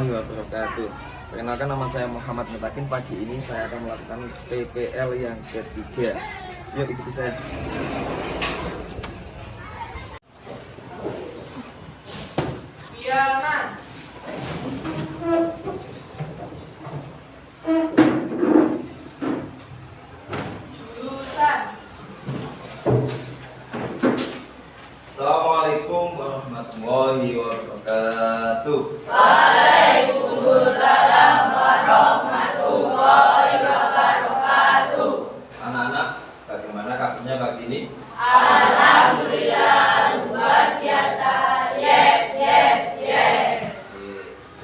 warahmatullahi wabarakatuh. Perkenalkan, nama saya Muhammad Mutakin. Pagi ini saya akan melakukan PPL yang ketiga. Yuk ikuti saya. Iya, Man. Jurusan. Assalamualaikum warahmatullahi wabarakatuh. Waalaikumsalam warahmatullahi wabarakatuh. Anak-anak, bagaimana kabarnya pagi ini? Alhamdulillah, luar biasa. Yes.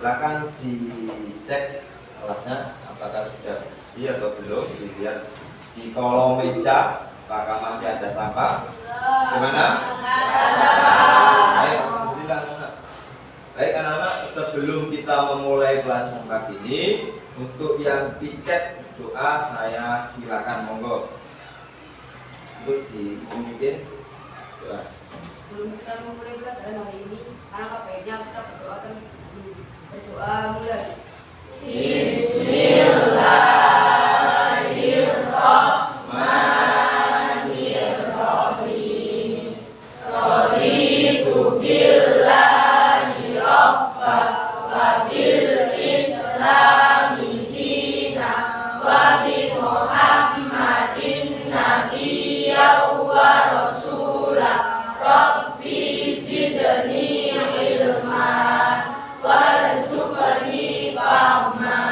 Silakan dicek kelasnya apakah sudah bersih atau belum. Dilihat di kolom meja apakah masih ada sampah. Gimana? Baik, alhamdulillah anak-anak. Baik anak-anak, sebelum kita memulai pelajaran pagi ini, untuk yang piket doa saya silakan monggo untuk dipimpin doa. Sebelum kita memulai pelajaran hari ini, alangkah baiknya kita berdoa mulai. Bismillahirrahmanirrahim. Raditu billahi rabba wa bil islami dina wa bi Muhammadin nabiyya wa rasulah. Rabbi zidni ilman warzuqni fahma.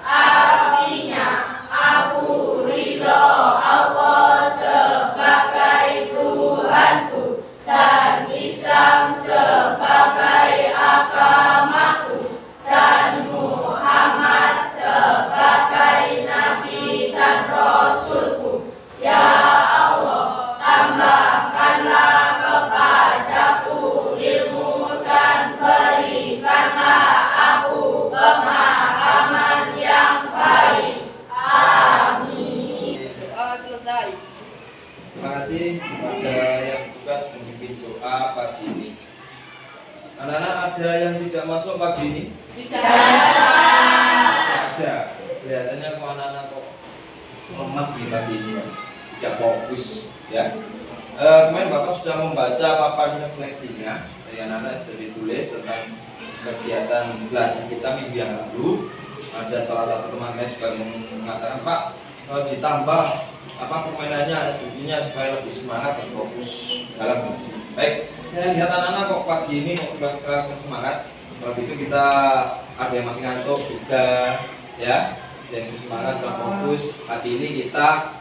Artinya, aku ridho Allah sebagai Tuhanku dan Islam sebagai agamaku dan Muhammad sebagai Nabi dan Rasulku. Ya Allah, tambahkanlah kepadaku ilmu dan berikanlah aku pemahaman yang baik. Amin. Doa selesai. Terima kasih kepada yang tugas memimpin doa pagi ini. Anak-anak, ada yang tidak masuk pagi ini? Tidak Ada. Kelihatannya kok anak-anak kok lemas nih pagi ini ya. Tidak fokus ya. Kemarin Bapak sudah membaca papan refleksinya dari anak-anak, sudah ditulis tentang kegiatan belajar kita minggu yang lalu. Ada salah satu teman-teman juga mengatakan, Pak, ditambah permainannya, studinya supaya lebih semangat dan fokus dalam belajar. Baik, saya lihat anak-anak kok pagi ini semangat. Kalau gitu kita ada yang masih ngantuk juga ya, yang semangat dan fokus. Pagi ini kita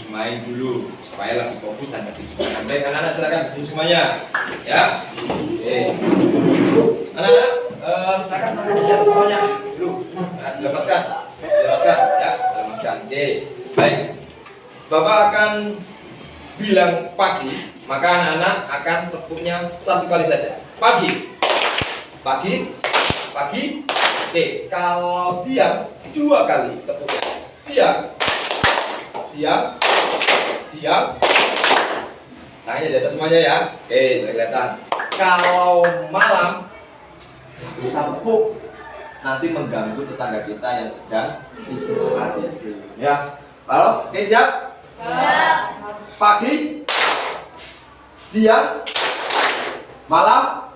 main dulu supaya lebih fokus dan lebih semangat. Baik anak-anak, silakan berdiri semuanya ya. Oke. Anak-anak, silakan tangan di atas semuanya dulu. Nah, dilepaskan ya, dilepaskan. Oke. Baik. Bapak akan bilang pagi, maka anak-anak akan tepuknya satu kali saja. Pagi. Oke. Kalau siang, dua kali tepuknya. Siang. Tangannya di atas semuanya ya. Oke, sudah kelihatan. Kalau malam, bisa tepuk, nanti mengganggu tetangga kita yang sedang istirahat. Ya. Lalu, oke, siap? Pagi, siang, malam.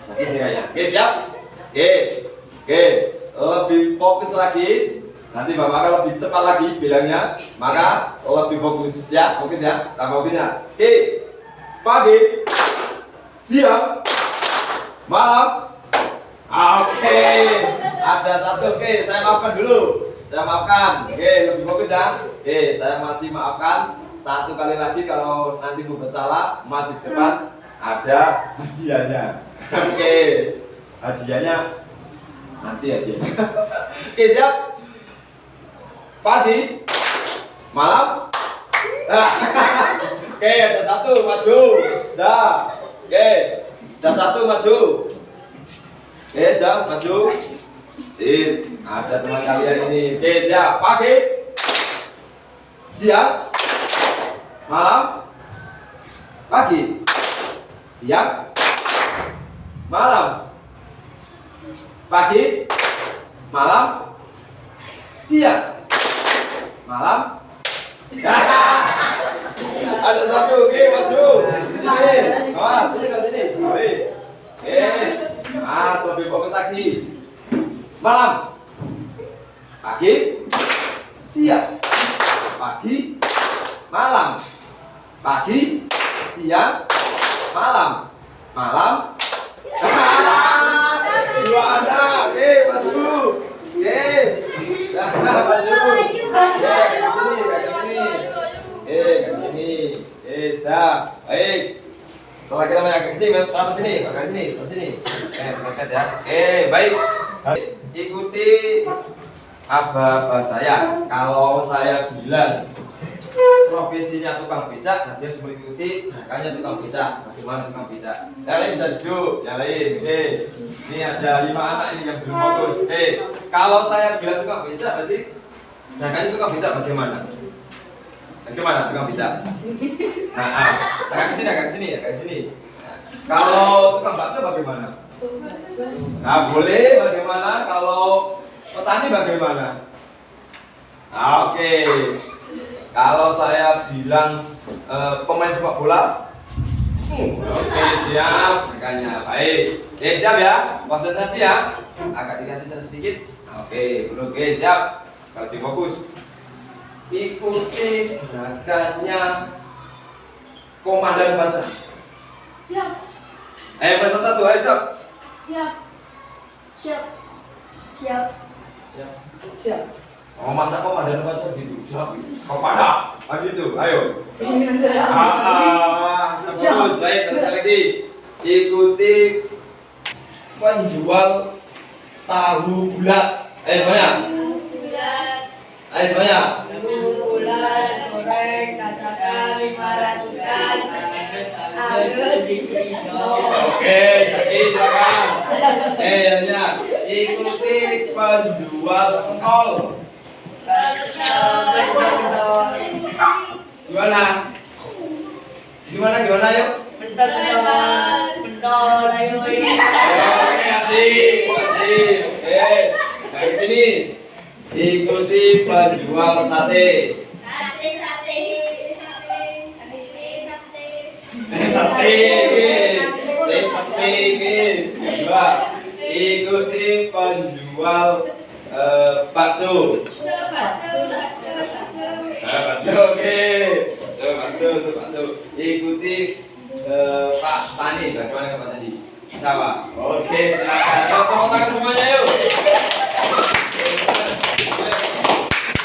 Oke, oke, siap? Oke, lebih fokus lagi. Nanti Bapak akan lebih cepat lagi bilangnya, maka lebih fokus ya, tambah fokusnya. Oke, pagi, siang, malam. Oke, ada satu. Oke, saya maafkan dulu. Oke, lebih fokus ya. Oke, saya masih maafkan. Satu kali lagi kalau nanti buat salah, maju ke depan, ada hadiahnya. Oke, hadiahnya nanti hadiahnya. Oke, siap? Pagi, malam. Oke, ada satu maju. Oke, ada satu maju. Oke, maju. Sip, ada teman kalian ini. Oke, siap. Pagi, siang, malam. Pagi, siang, malam. pagi, malam, siang, malam. Ada satu, oke, maju. Sini, awas, sini ke sini. Oke, lebih fokus lagi. Malam, pagi, siang, pagi, malam, pagi, siang, malam, malam. Dua Anda, oke, maju. Oke, maju. Ke sini, ke sini. Ke sini. Sudah. Baik. Setelah kita menagak ke sini, ke sini, ke sini, ke sini. Berangkat ya. Baik. Ikuti aba-aba saya. Kalau saya bilang profesinya tukang becak, nanti harus mengikuti gerakannya tukang becak. Bagaimana tukang becak? Yang lain bisa duduk, yang lain. Ini ada 5 anak ini yang belum fokus. Kalau saya bilang tukang becak, berarti gerakannya tukang becak bagaimana? Bagaimana tukang becak? Agak ke sini, agak ke sini, agak ke sini. Kalau tukang bakso bagaimana? Nah, boleh bagaimana? Kalau petani bagaimana? Oke. Kalau saya bilang pemain sepak bola, oke, siap, makanya baik. Siap ya, konsentrasi ya. Agak dikasih sedikit. Oke, belum. Siap. Sekali lagi fokus. Ikuti gerakannya komandan pasar. Siap. Pasar 1, ayo siap. Siap. Siap. Siap. Siap. Siap. Oh, masa komandan pasar gitu? Siap. Komandan. Gitu, ayo. Terus, baik, sekali lagi. Ikuti penjual tahu bulat. Semuanya. Semuanya. Bulan goreng katakan 500-an. Oke, silakan. Ya. Ikuti penjual kol. Gimana yuk? Betul, ayo ini. Oke, asik. Oke, dari sini. Ikuti penjual sate. Dua. Ikuti penjual bakso. Bakso, oke. Bakso. Ikuti Pak Tani. Bagaimana Pak Tani? Sawah. Oke, silakan. Tepuk tangan semuanya yuk.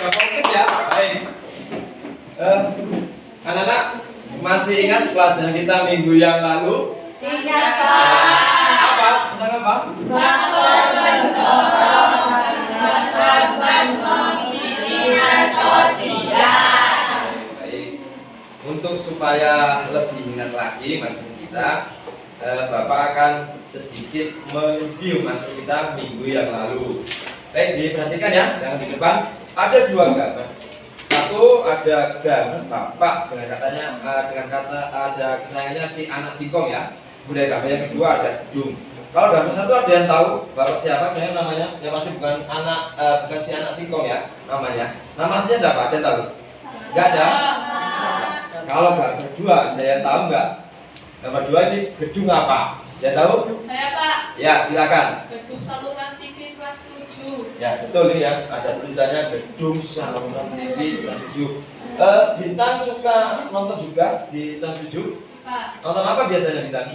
Fokus ya. Baik. Anak-anak masih ingat pelajaran kita minggu yang lalu? Ingat, Pak. Apa? Tentang apa? Baik. Untuk supaya lebih ingat lagi materi kita, Bapak akan sedikit mereview materi kita minggu yang lalu. Baik, diperhatikan ya. Yang di depan ada 2 gambar. Satu ada gambar Bapak dengan kata ada keterangannya si anak singkong ya. Kemudian gambar yang kedua ada gedung. Kalau gambar satu ada yang tahu Bapak siapa? Yang namanya? Yang pasti bukan si anak singkong ya namanya. Nama aslinya siapa? Ada yang tahu? Enggak ada. Kalau gambar 2 ada yang tahu enggak? Gambar 2 ini gedung apa? Yang tahu? Saya, Pak. Ya, silakan. Gedung saluran TV kelas 7. Ya, betul ini ya. Ada tulisannya gedung saluran TV kelas 7. Bintang suka nonton juga di kelas 7? Pak. Nonton apa biasanya Bintang?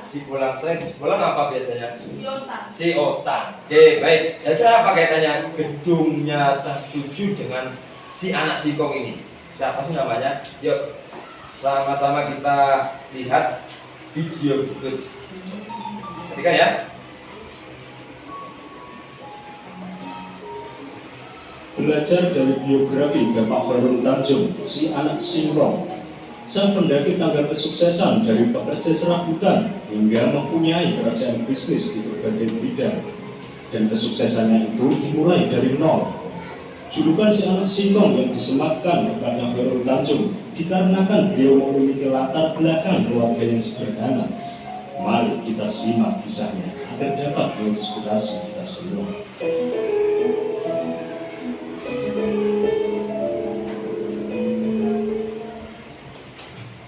Si Bolang. Selain si Bolang apa biasanya? Siota. Si Otang. Oke, baik. Jadi apa kaitannya gedungnya kelas 7 dengan si anak singkong ini? Siapa sih namanya? Yuk, sama-sama kita lihat video berikut. Perhatikan ya. Belajar dari biografi Bapak Khairul Tanjung, si anak singkong, sang pendaki tangga kesuksesan dari pekerja serabutan hingga mempunyai kerajaan bisnis di berbagai bidang, dan kesuksesannya itu dimulai dari nol. Julukan si anak singkong yang disematkan kepada Khairul Tanjung dikarenakan beliau memiliki latar belakang keluarga yang sederhana. Mari kita simak kisahnya. agar dapat menginspirasi kita semua.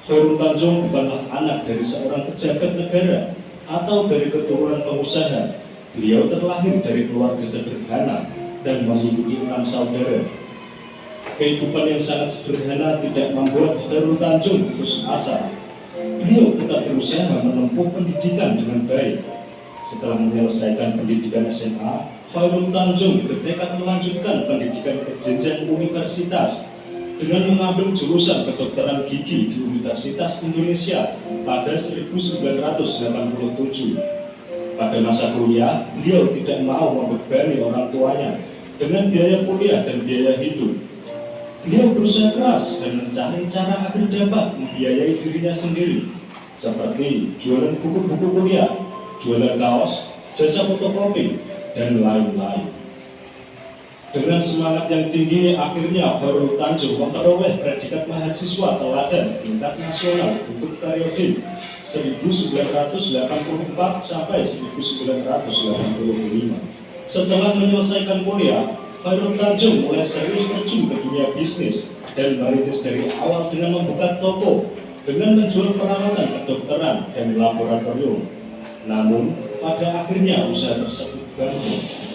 Khairul Tanjung bukanlah anak dari seorang pejabat negara atau dari keturunan pengusaha. Beliau terlahir dari keluarga sederhana dan memiliki 6 saudara. Kehidupan yang sangat sederhana tidak membuat Khairul Tanjung putus asa. Beliau tetap berusaha menempuh pendidikan dengan baik. Setelah menyelesaikan pendidikan SMA, Khairul Tanjung bertekad melanjutkan pendidikan ke jenjang universitas dengan mengambil jurusan kedokteran gigi di Universitas Indonesia pada 1987. Pada masa kuliah, beliau tidak mau membebani orang tuanya dengan biaya kuliah dan biaya hidup. Beliau berusaha keras dan mencari cara agar dapat membiayai dirinya sendiri, seperti jualan buku-buku kuliah, jualan kaos, jasa fotokopi, dan lain-lain. Dengan semangat yang tinggi, akhirnya Khairul Tanjung memperoleh predikat mahasiswa teladan tingkat nasional untuk periode 1984 sampai 1985. Setelah menyelesaikan kuliah, Khairul Tanjung mulai serius terjun ke dunia bisnis dan merintis dari awal dengan membuka toko dengan menjual peralatan kedokteran dan laboratorium. Namun, pada akhirnya usaha tersebut bangkrut.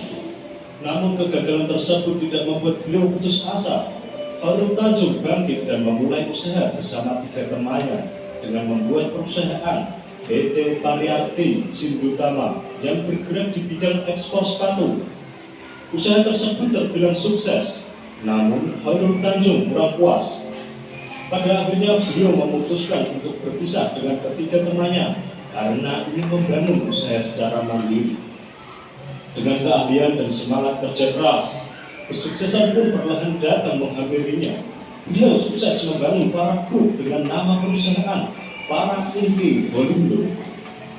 Namun kegagalan tersebut tidak membuat beliau putus asa. Khairul Tanjung bangkit dan memulai usaha bersama 3 temannya dengan membuat perusahaan PT Pariarti Sindutama yang bergerak di bidang ekspor sepatu. Usaha tersebut terbilang sukses, namun Khairul Tanjung kurang puas. Pada akhirnya beliau memutuskan untuk berpisah dengan ketiga temannya karena ingin membangun usaha secara mandiri. Dengan keahlian dan semangat kerja keras, kesuksesan pun perlahan datang menghampirinya. Beliau sukses membangun para grup dengan nama perusahaan Para Inti Holindo.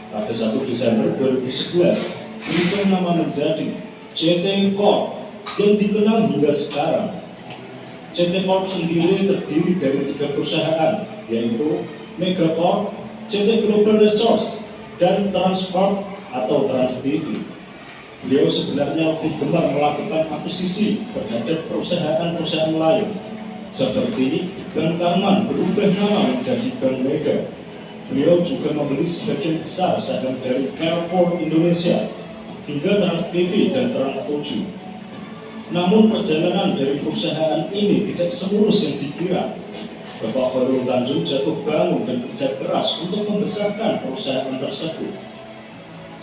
Pada 1 Desember 2011, berubah nama menjadi CT Corp yang dikenal hingga sekarang. CT Corp sendiri terdiri dari 3 perusahaan, yaitu Megacorp, CT Global Resource, dan Transcorp atau Trans TV. Beliau sebenarnya lebih gemar melakukan akuisisi terhadap perusahaan-perusahaan lain, seperti Bank Karman berubah nama menjadi Bank Mega. Beliau juga membeli sebagian besar saham dari Carrefour Indonesia, hingga Trans TV dan Trans 7. Namun perjalanan dari perusahaan ini tidak semulus yang dikira. Bapak Khairul Tanjung jatuh bangun dan kerja keras untuk membesarkan perusahaan tersebut.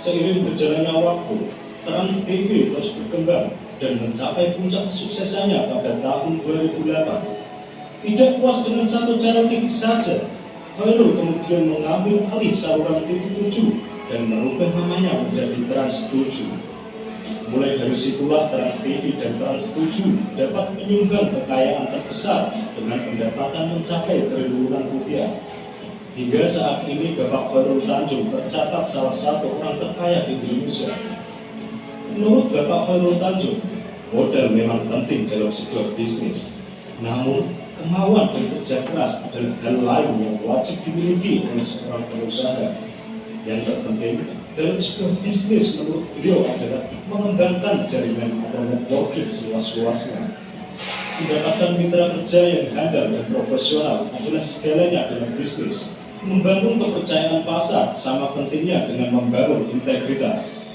Seiring berjalannya waktu, Trans TV terus berkembang dan mencapai puncak kesuksesannya pada tahun 2008. Tidak puas dengan satu channel TV saja, Khairul kemudian mengambil alih saluran TV 7 dan merubah namanya menjadi Trans 7. Mulai dari situlah Trans TV dan Trans 7 dapat menyumbang kekayaan terbesar dengan pendapatan mencapai triliunan rupiah. Hingga saat ini Bapak Khairul Tanjung tercatat salah satu orang terkaya di Indonesia. Menurut Bapak Khairul Tanjung, modal memang penting dalam sebuah bisnis. Namun, kemauan dan kerja keras adalah hal lain yang wajib dimiliki oleh seorang pengusaha. Yang terpenting dalam sebuah bisnis menurut beliau adalah mengembangkan jaringan atau networking seluas-luasnya. Mendapatkan mitra kerja yang handal dan profesional adalah segalanya dalam bisnis. Membangun kepercayaan pasar sama pentingnya dengan membangun integritas.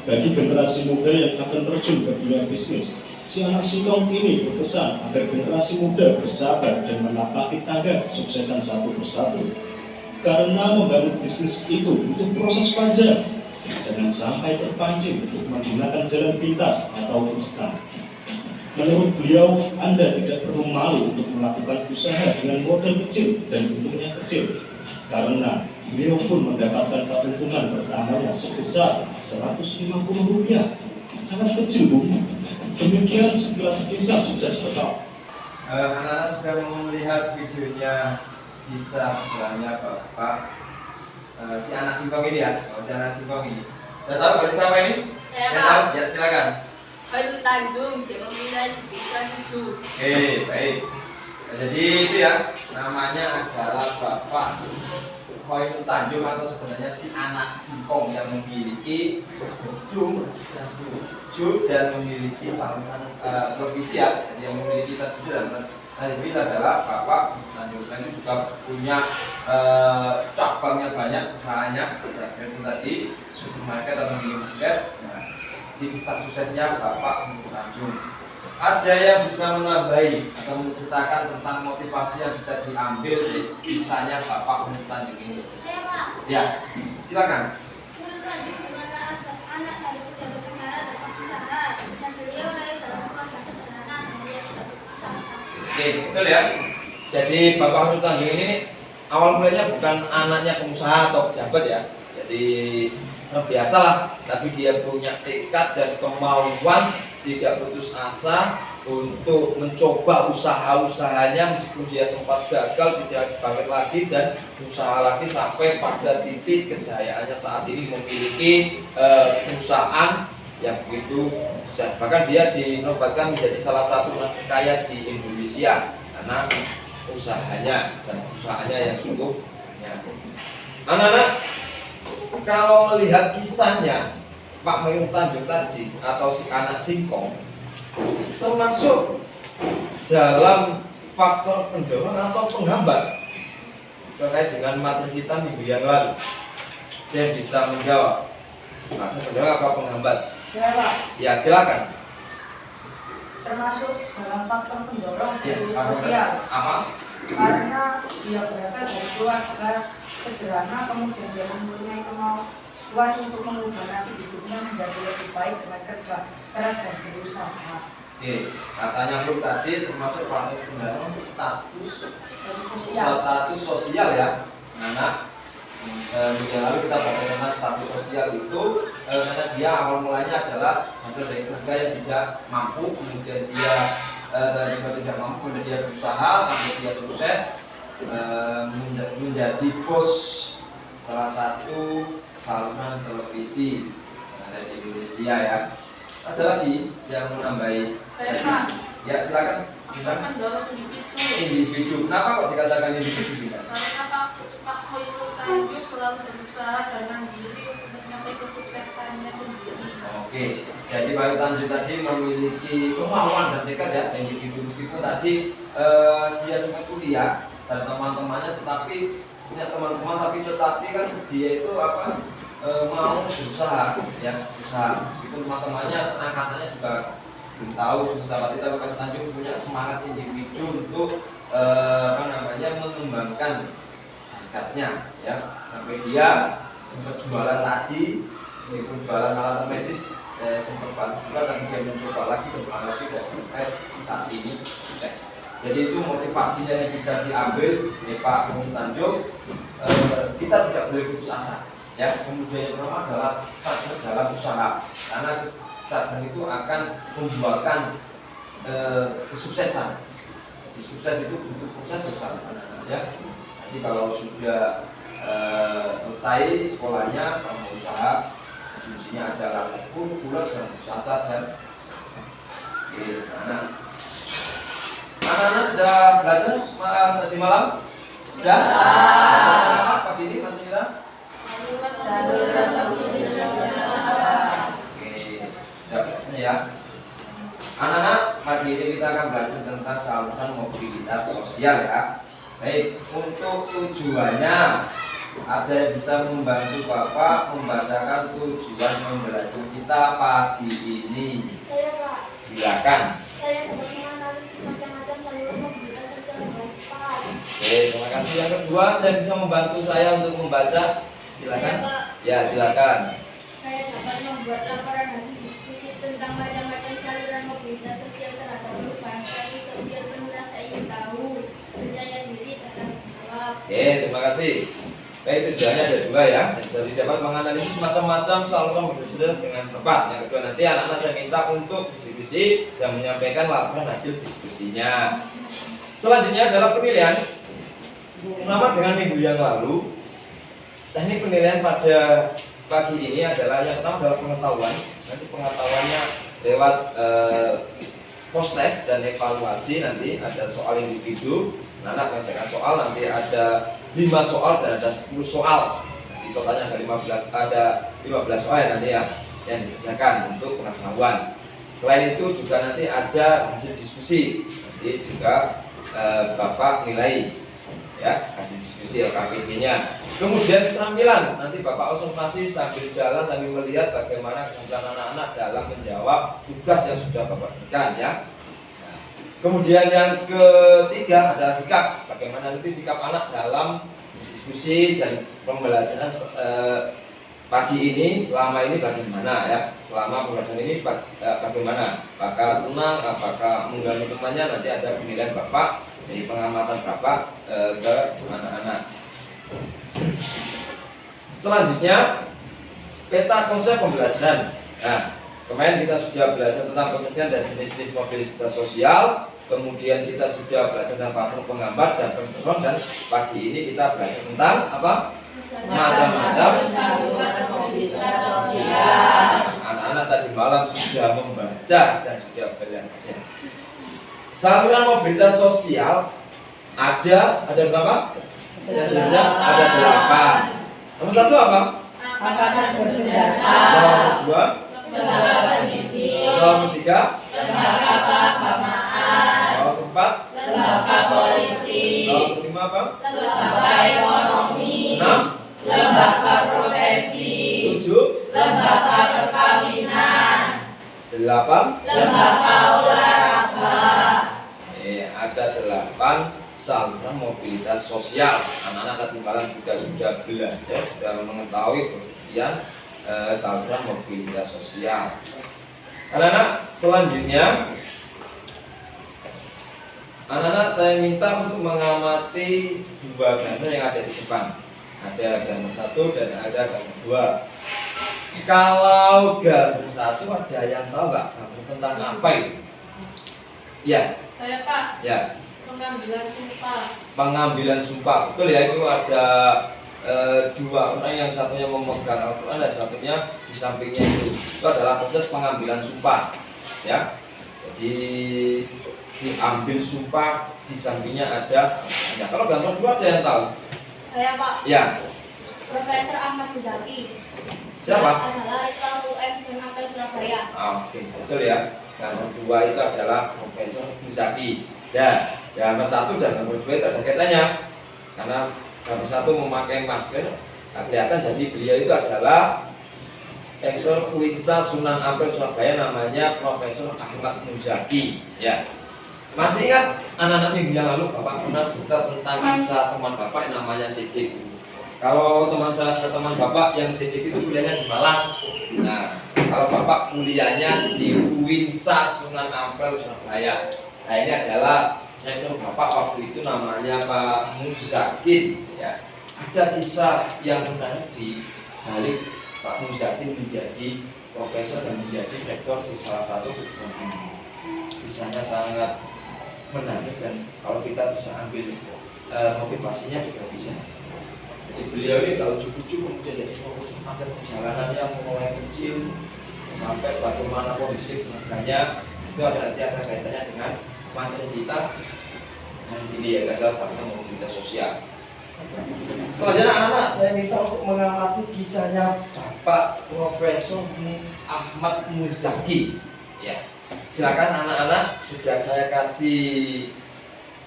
Bagi generasi muda yang akan terjun ke dunia bisnis, si anak singkong ini berpesan agar generasi muda bersabar dan menapaki tangga kesuksesan satu persatu. Karena membangun bisnis itu butuh proses panjang. Jangan sampai terpancing untuk menggunakan jalan pintas atau instan. Menurut beliau, Anda tidak perlu malu untuk melakukan usaha dengan modal kecil dan untungnya kecil. Karena beliau pun mendapatkan keuntungan pertamanya sebesar Rp150. Sangat kecil, Bu. Demikian sekilas kisah sukses Bapak. Anak-anak sudah melihat videonya kisah jalannya Bapak si anak singkong ini ya, si anak singkong ini. Sudah tahu dari siapa ini? Saya Ya, tahu. ya silakan. Khairul Tanjung, dia mempunyai Trans 7. Oke, baik. Jadi itu ya, namanya adalah Bapak Khairul Tanjung atau sebenarnya si anak singkong yang memiliki dan memiliki saluran televisi ya, yang memiliki televisi dan ini adalah Bapak Tanjung. Selain itu juga punya cabangnya banyak usahanya, dan tadi supermarket atau minimarket. Nah, ini kisah suksesnya Bapak Tanjung. Ada yang bisa menambahi atau menceritakan tentang motivasi yang bisa diambil dari kisahnya Bapak Tanjung ini? Saya Pak. Ya, silakan. Khairul Tanjung merupakan anak dari pejabat negara dan pengusaha, dan beliau lahir dalam keluarga sederhana dan beliau tidak berputus asa. Oke, betul ya. Jadi Bapak Khairul Tanjung ini awal mulanya bukan anaknya pengusaha atau pejabat ya. Jadi biasalah, tapi dia punya tekad dan kemauan tidak putus asa untuk mencoba usaha-usahanya meskipun dia sempat gagal, tidak bangkit lagi dan usaha lagi sampai pada titik kejayaannya saat ini memiliki perusahaan yang begitu besar. Bahkan dia dinobatkan menjadi salah satu orang terkaya di Indonesia karena usahanya dan usahanya yang sungguh banyak. Anak-anak, kalau melihat kisahnya Pak Khairul Tanjung tadi atau si anak singkong, termasuk dalam faktor pendorong atau penghambat terkait dengan materi kita minggu yang lalu. Dia bisa menjawab. Faktor pendorong apa penghambat? Saya Pak, Ya, silakan. termasuk dalam faktor pendorong Ya, dari apa? sosial. Apa? Karena dia berasal dari keluarga sederhana, kemudian dia mempunyai kemauan untuk mengubah nasib hidupnya menjadi lebih baik dengan kerja keras dan berusaha. Oke, katanya pun tadi termasuk faktor pendorong status Sosial. sosial ya, anak. Minggu yang lalu kita bahas tentang status sosial itu karena dia awal mulanya adalah hasil dari keluarga yang tidak mampu, kemudian dia tidak mampu, kemudian dia berusaha sampai dia sukses menjadi bos salah satu saluran televisi ada di Indonesia ya. Ada lagi yang menambahi? Saya Pak, Ya, silakan. mendorong individu. Individu. Kenapa kok dikatakan individu bisa? Karena Pak Khairul Tanjung selalu berusaha dan mandiri untuk mencapai kesuksesannya sendiri. Oke, jadi Pak Tanjung tadi memiliki kemauan dan tekad ya, individu meskipun tadi dia sempat kuliah dan teman-temannya tetapi punya teman-teman tetapi kan dia itu mau berusaha ya, usaha meskipun teman-temannya seangkatannya juga belum tahu susah tapi Pak Tanjung punya semangat individu untuk mengembangkan bakatnya ya, sampai dia sempat jualan tadi meskipun jualan alat medis sempat bantu juga tapi dia mencoba lagi dan saat ini sukses. Jadi itu motivasinya yang bisa diambil oleh Pak Khairul Tanjung. Kita tidak boleh putus asa ya. Kemudian yang pertama adalah sabar dalam usaha karena sabar itu akan membuahkan kesuksesan. Jadi sukses itu butuh proses usaha ya. Jadi kalau sudah selesai sekolahnya kamu usaha, kuncinya adalah tekun, bulat, dan usaha dan anak-anak sudah belajar tadi malam? Sudah? Apa pagi ini materi kita? Oke, sudah belajar ya. Anak-anak, pagi ini kita akan belajar tentang saluran mobilitas sosial ya. Baik, untuk tujuannya ada yang bisa membantu Bapak membacakan tujuan pembelajaran kita pagi ini. Saya Pak. Silakan. Saya dapat menganalisis macam-macam saluran mobilitas sosial dengan cepat. Oke, terima kasih. Yang kedua, ada yang bisa membantu saya untuk membaca. Silakan. Saya, Pak. Ya, silakan. Saya dapat membuat laporan hasil diskusi tentang macam-macam saluran mobilitas sosial terhadap perubahan status sosial pengguna. Saya ingin tahu, percaya diri dan tanggung jawab. Oke, terima kasih. Baik, tujuannya ada dua ya. Jadi dapat menganalisis macam-macam saluran mobilitas sosial dengan tepat. Yang kedua, nanti anak-anak saya minta untuk diskusi dan menyampaikan laporan hasil diskusinya. Selanjutnya adalah penilaian. Sama dengan minggu yang lalu, teknik penilaian pada pagi ini adalah yang pertama adalah pengetahuan. Nanti pengetahuannya lewat post test dan evaluasi. Nanti ada soal individu, anak mengerjakan soal, nanti ada 5 soal dan ada 10 soal. Di totalnya ada 15 soal ya nanti ya yang dikerjakan untuk pengetahuan. Selain itu juga nanti ada hasil diskusi. Nanti juga Bapak nilai ya hasil diskusi LKPD-nya. Kemudian keterampilan, nanti Bapak observasi sambil jalan sambil melihat bagaimana keterampilan anak-anak dalam menjawab tugas yang sudah Bapak berikan ya. Nah, kemudian yang ketiga adalah sikap, bagaimana nanti sikap anak dalam diskusi dan pembelajaran pagi ini, selama ini bagaimana ya, selama pembelajaran ini bagaimana, apakah tenang, apakah mengganggu temannya, nanti ada penilaian Bapak dari pengamatan Bapak ke anak-anak. Selanjutnya peta konsep pembelajaran. Nah, kemarin kita sudah belajar tentang pengertian dan jenis-jenis mobilitas sosial, kemudian kita sudah belajar tentang faktor penggambar dan pendorong, dan pagi ini kita belajar tentang apa? Macam-macam mobilitas sosial. Anak-anak tadi malam sudah membaca dan sudah belajar. Saluran mobilitas sosial ada berapa? Ya, sebenarnya ada 8. Nomor 1 apa? Angkatan bersenjata. Nomor 2, Lembaga pendidik. nomor 3, Lembaga keagamaan. nomor 4, Lembaga politik. nomor 5 apa? Lembaga ekonomi. 6, Lembaga profesi. 7, Lembaga perkawinan. 8. Lembaga olahraga. Ada 8 saluran mobilitas sosial. Anak-anak tadi malam juga sudah belajar, sudah mengetahui pengertian saluran mobilitas sosial. Anak-anak, selanjutnya anak-anak saya minta untuk mengamati 2 gambar yang ada di depan. Ada gambar 1 dan ada gambar 2. Kalau gambar 1 ada yang tahu nggak gambar tentang apa itu? Ya, Saya Pak, ya. pengambilan sumpah. Pengambilan sumpah, betul ya, itu ada 2 orang, yang satunya memegang Al-Quran dan satunya di sampingnya itu adalah proses pengambilan sumpah ya. Jadi diambil sumpah, di sampingnya ada ya. Kalau gambar 2 ada yang tahu? Saya Pak, Ya, Profesor Ahmad Muzaki. siapa? Adalah Rektor UN Senapel Surabaya. Oke, betul ya. Gambar 2 itu adalah Profesor Muzaki. Ya, gambar 1 dan gambar 2 itu ada kaitannya. Karena gambar 1 memakai masker, tak kelihatan, jadi beliau itu adalah Rektor Winsa Sunan Ampel Surabaya, namanya Profesor Ahmad Muzaki. Ya. Masih ingat anak-anak minggu yang lalu Bapak pernah cerita tentang kisah teman Bapak yang namanya Sidik. Kalau teman Bapak yang Sidik itu kuliahnya di Malang. Nah, kalau Bapak kuliahnya di Winsa Sunan Ampel Surabaya. Nah, ini adalah rektor Bapak waktu itu namanya Pak Muzakin ya. Ada kisah yang menarik di balik Pak Muzakin menjadi profesor dan menjadi rektor di salah satu perguruan tinggi. Kisahnya sangat menarik dan kalau kita bisa ambil motivasinya juga bisa. Jadi beliau ini kalau cukup kemudian jadi fokus pada perjalanannya mulai kecil sampai bagaimana kondisi keluarganya, itu nanti ada kaitannya dengan materi kita. Nah, ini ya adalah saluran mobilitas sosial. Selanjutnya anak-anak saya minta untuk mengamati kisahnya Bapak Profesor Ahmad Muzaki. Ya, silakan anak-anak, sudah saya kasih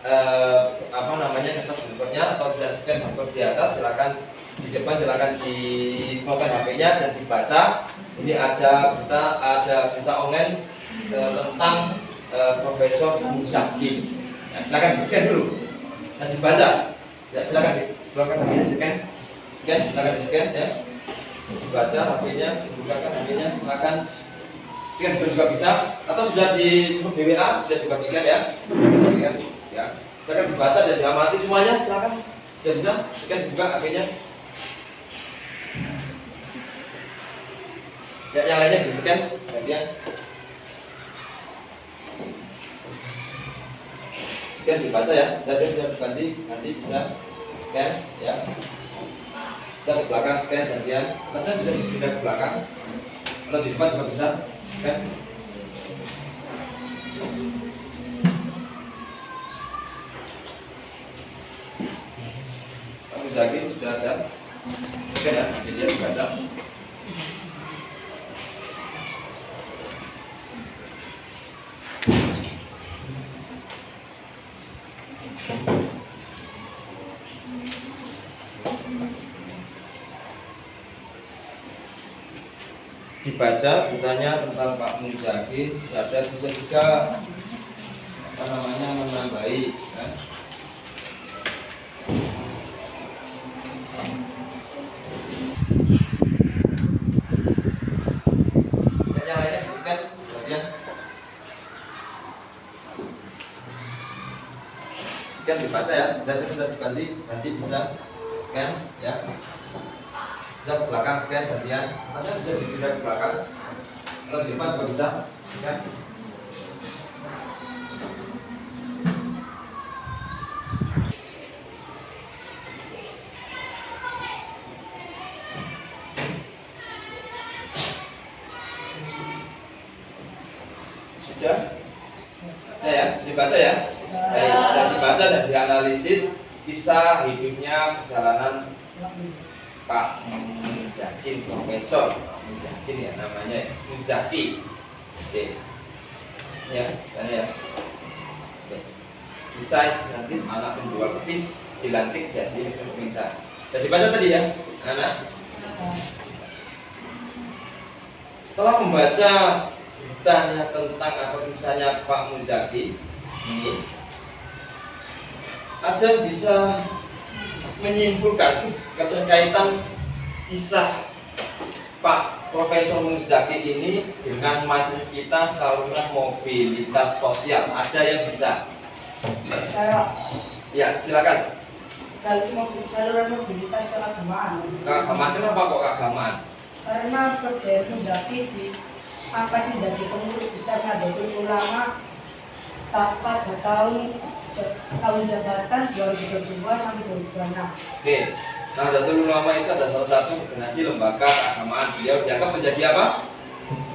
kertas berikutnya atau sudah scan barcode di atas. Silakan di depan, silakan dikeluarkan HP-nya dan dibaca. Ini ada berita online tentang Profesor Muzaki. Nah, silakan di scan dulu dan dibaca. Ya, silakan dikeluarkan HP-nya, scan, silakan di scan ya. Dibaca HP-nya, dibukakan HP-nya, silakan scan juga bisa, atau sudah di grup WA sudah dibagikan ya. Ya, silakan dibaca dan diamati semuanya, silakan. Sudah bisa, scan dibuka HP-nya. Ya, yang lainnya di scan gantian. Scan dibaca ya, jadi bisa diganti, nanti bisa scan ya. Bisa di belakang scan gantian, nanti bisa dipindah ke belakang atau di depan juga bisa scan. Muzaki sudah ada. Scan ya, dilihat dibaca. Dibaca bertanya tentang Pak Muzaki, ada bisa juga menambahi ya. Yang lainnya scan bagian scan dibaca ya, bisa diganti bisa scan ya, bisa ke belakang scan gantian, atau bisa dipindah ke belakang atau di depan juga bisa scan. Sudah ya, dibaca ya. Baik, sudah dibaca dan dianalisis kisah hidupnya perjalanan Pak Muzaki, Profesor Muzaki ya namanya, Muzaki. Oke. Ya, sana ya. Oke. Kisah inspiratif anak penjual petis dilantik jadi pemimpin. Sudah dibaca tadi ya, anak. Setelah membaca beritanya tentang atau kisahnya Pak Muzaki ini, ada bisa menyimpulkan keterkaitan kisah Pak Profesor Muzaki ini dengan materi kita saluran mobilitas sosial. Ada yang bisa? Saya Ya, silakan. saluran mobilitas keagamaan. Keagamaan, kenapa kok keagamaan? Karena Saudara Muzaki diangkat menjadi pengurus besar Nahdlatul Ulama pada tahun jabatan 2022 sampai 2026. Oke. Nahdlatul Ulama itu adalah salah satu organisasi lembaga keagamaan. Beliau dianggap menjadi apa?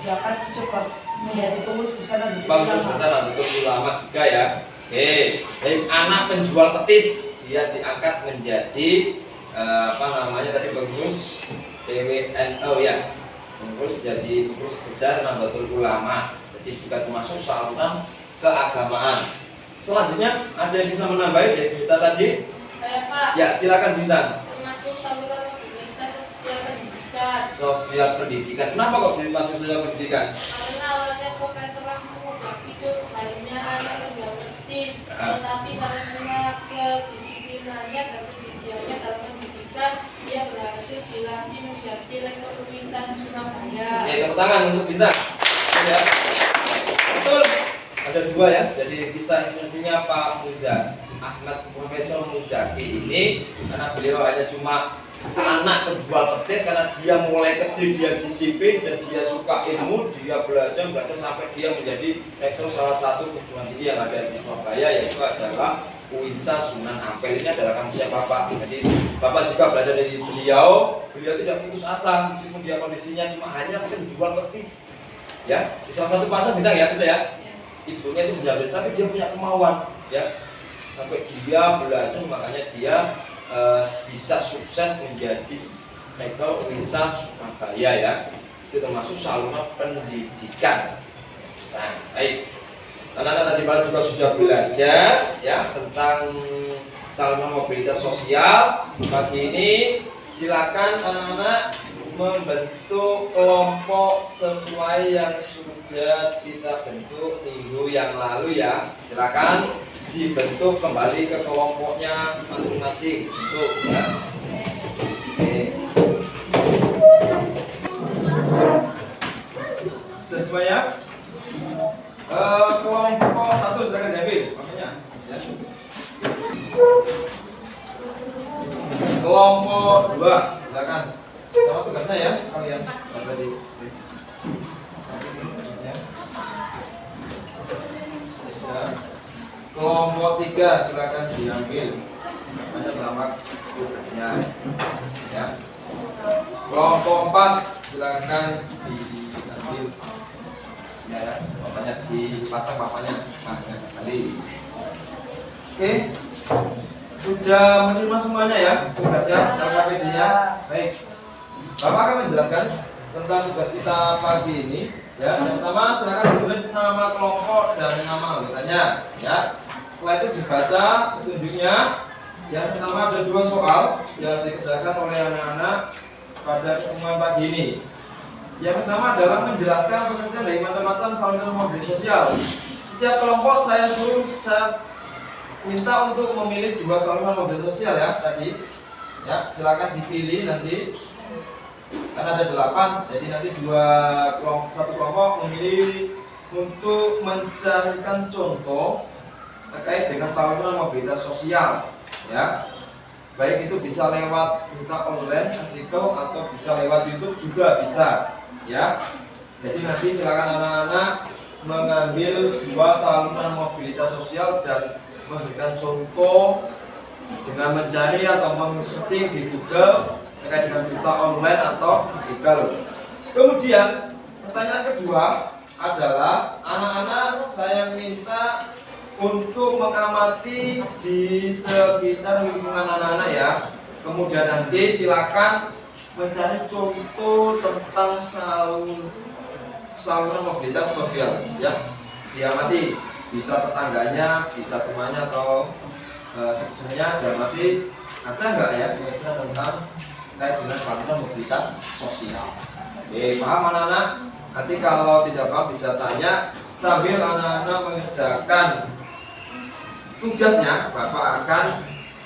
Diangkat coba menjadi pengurus besar Nahdlatul Pengurus Ulama. besar Nahdlatul Ulama juga ya. Oke. Dari anak penjual petis dia diangkat menjadi tadi pengurus PWNO ya. Pengurus jadi pengurus besar Nahdlatul Ulama. Jadi juga termasuk saluran keagamaan. Selanjutnya ada yang bisa menambahi dari berita tadi? Saya Pak, Ya, silakan Bintang. termasuk saluran mobilitas sosial pendidikan. Sosial pendidikan. Kenapa kok masuk sosial pendidikan? Karena awalnya Profesor Muzaki itu hanya anak penjual petis, tetapi karena kedisiplinannya dan kegigihannya dalam pendidikan, dia berhasil dilatih menjadi lektor UINSA Surabaya. Oke, tepuk tangan untuk Bintang. Ya. Betul. Ada dua ya. Jadi kisah inspirasinya Pak Ahmad Profesor Muzaki ini karena beliau hanya cuma anak penjual petis, karena dia mulai kecil dia disiplin dan dia suka ilmu, dia belajar sampai dia menjadi rektor salah satu perguruan tinggi yang ada di Surabaya, yaitu adalah UINSA Sunan Ampel. Ini adalah kampusnya Bapak. Jadi Bapak juga belajar dari beliau tidak putus asa meskipun dia kondisinya cuma hanya penjual petis ya di salah satu pasar Bintang ya, betul ya. Ibunya itu menjadi, tapi dia punya kemauan ya, sampai dia belajar, makanya dia bisa sukses menjadi rektor UINSA Surabaya ya. Itu termasuk saluran pendidikan. Nah, baik. Anak-anak tadi malam juga sudah belajar ya tentang saluran mobilitas sosial. Pagi ini silakan anak-anak membentuk kelompok sesuai yang sudah kita bentuk minggu yang lalu ya. Silakan dibentuk kembali ke kelompoknya masing-masing bentuk ya. Oke. Sudah semuanya? Kelompok satu silakan diambil makanya ya. Kelompok dua silakan. Sama tugasnya ya sekalian tadi. Kelompok 3 silakan diambil. Namanya selamat tugasnya. Ya. Kelompok 4 silakan diambil. Ya, papanya dipasang papanya. Nah, sekali. Oke. sudah menerima semuanya ya tugasnya dan KPD-nya. Baik, Bapak akan menjelaskan tentang tugas kita pagi ini. Ya, yang pertama silakan ditulis nama kelompok dan nama anggotanya. Ya, setelah itu dibaca petunjuknya. Yang pertama ada 2 soal yang dikerjakan oleh anak-anak pada pertemuan pagi ini. Yang pertama adalah menjelaskan pengertian dari macam-macam saluran mobil sosial. Setiap kelompok saya minta untuk memilih 2 saluran mobil sosial ya tadi. Ya, silakan dipilih nanti. Kan ada 8, jadi nanti satu kelompok memilih untuk mencarikan contoh terkait dengan saluran mobilitas sosial, ya. Baik itu bisa lewat berita online, artikel atau bisa lewat YouTube juga bisa, ya. Jadi nanti silakan anak-anak mengambil 2 saluran mobilitas sosial dan memberikan contoh dengan mencari atau meng-searching di Google terkait dengan berita online atau artikel. Kemudian pertanyaan kedua adalah anak-anak saya minta untuk mengamati di sekitar lingkungan anak-anak ya. Kemudian nanti silakan mencari contoh tentang saluran mobilitas sosial ya. Diamati bisa tetangganya, bisa temannya atau sebenarnya diamati ada nggak ya kira-kira tentang terkait dengan saluran mobilitas sosial. Oke, paham anak-anak? Nanti kalau tidak paham bisa tanya sambil anak-anak mengerjakan tugasnya. Bapak akan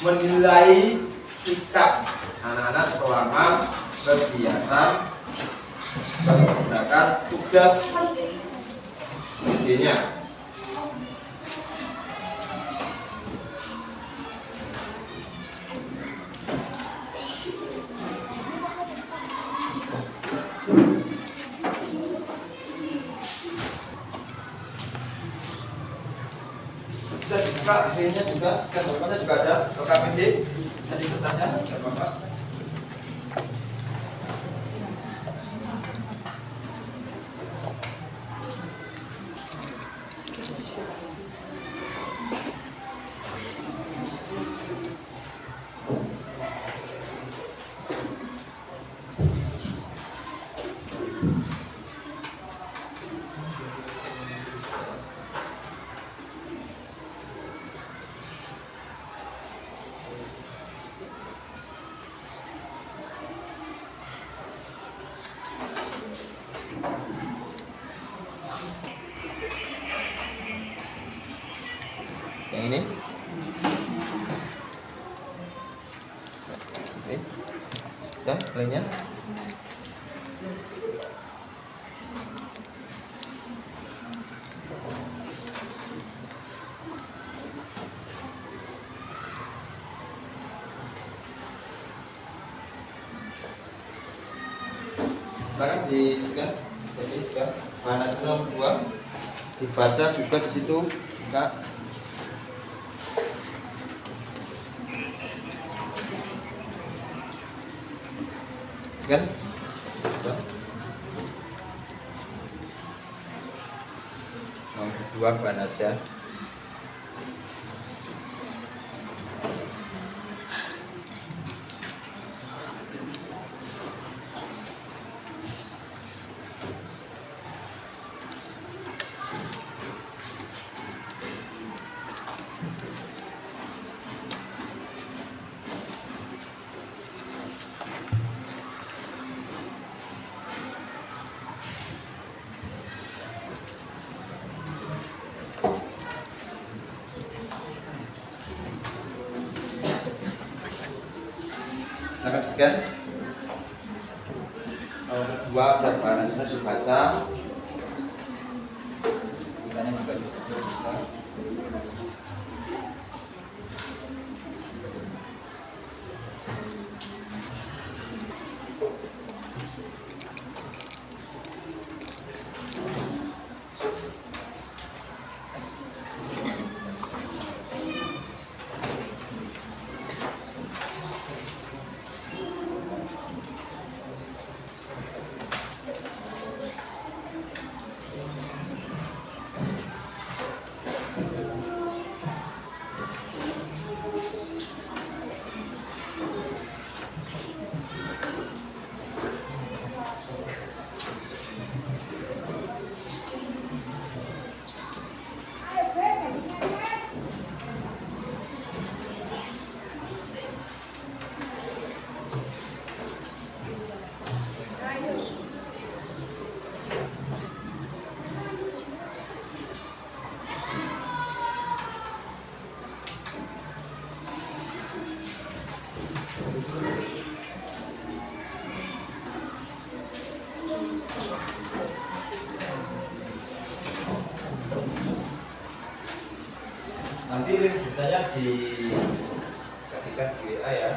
menilai sikap anak-anak selama kegiatan mengerjakan tugas ID-nya. Bisa dibuka ID-nya juga, scan barcode-nya juga ada, KPD jadi kertasnya bisa Bapak. Yang ini oke. Sudah lainnya silakan di scan. Jadi juga bahan nomor 2 dibaca juga di situ Kak. Kan? Nomor 2 bahan aja. Silakan scan. Nomor 2 dan bahan aja dibaca. Kitanya juga bisa. kirim beritanya di ketika di WA ya.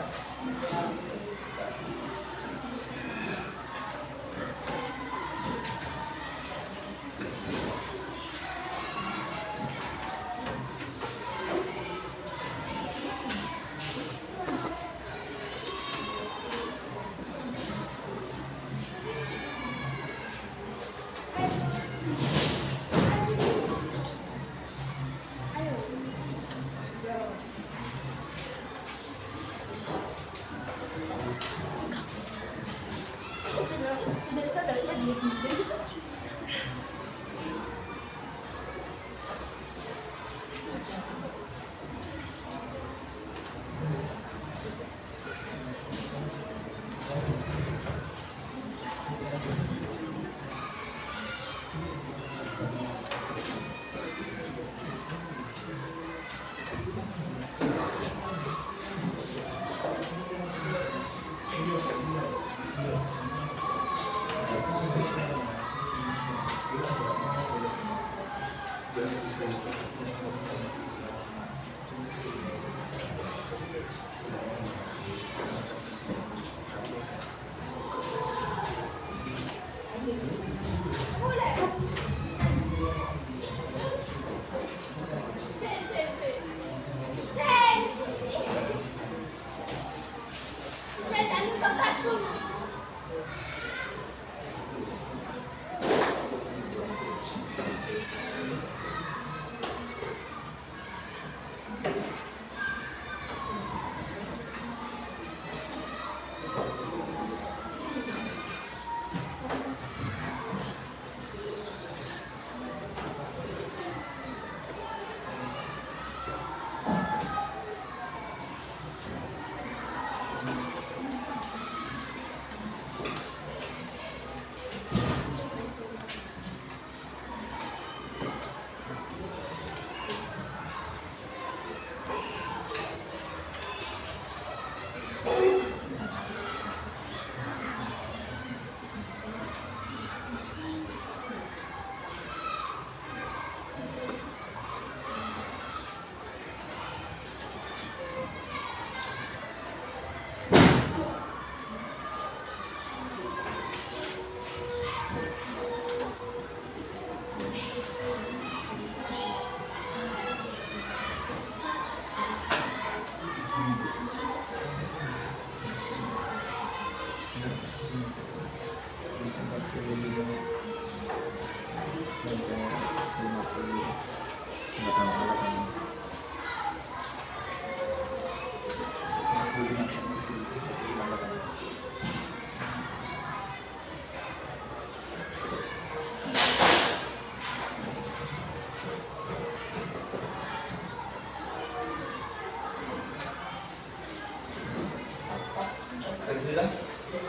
Bismillah.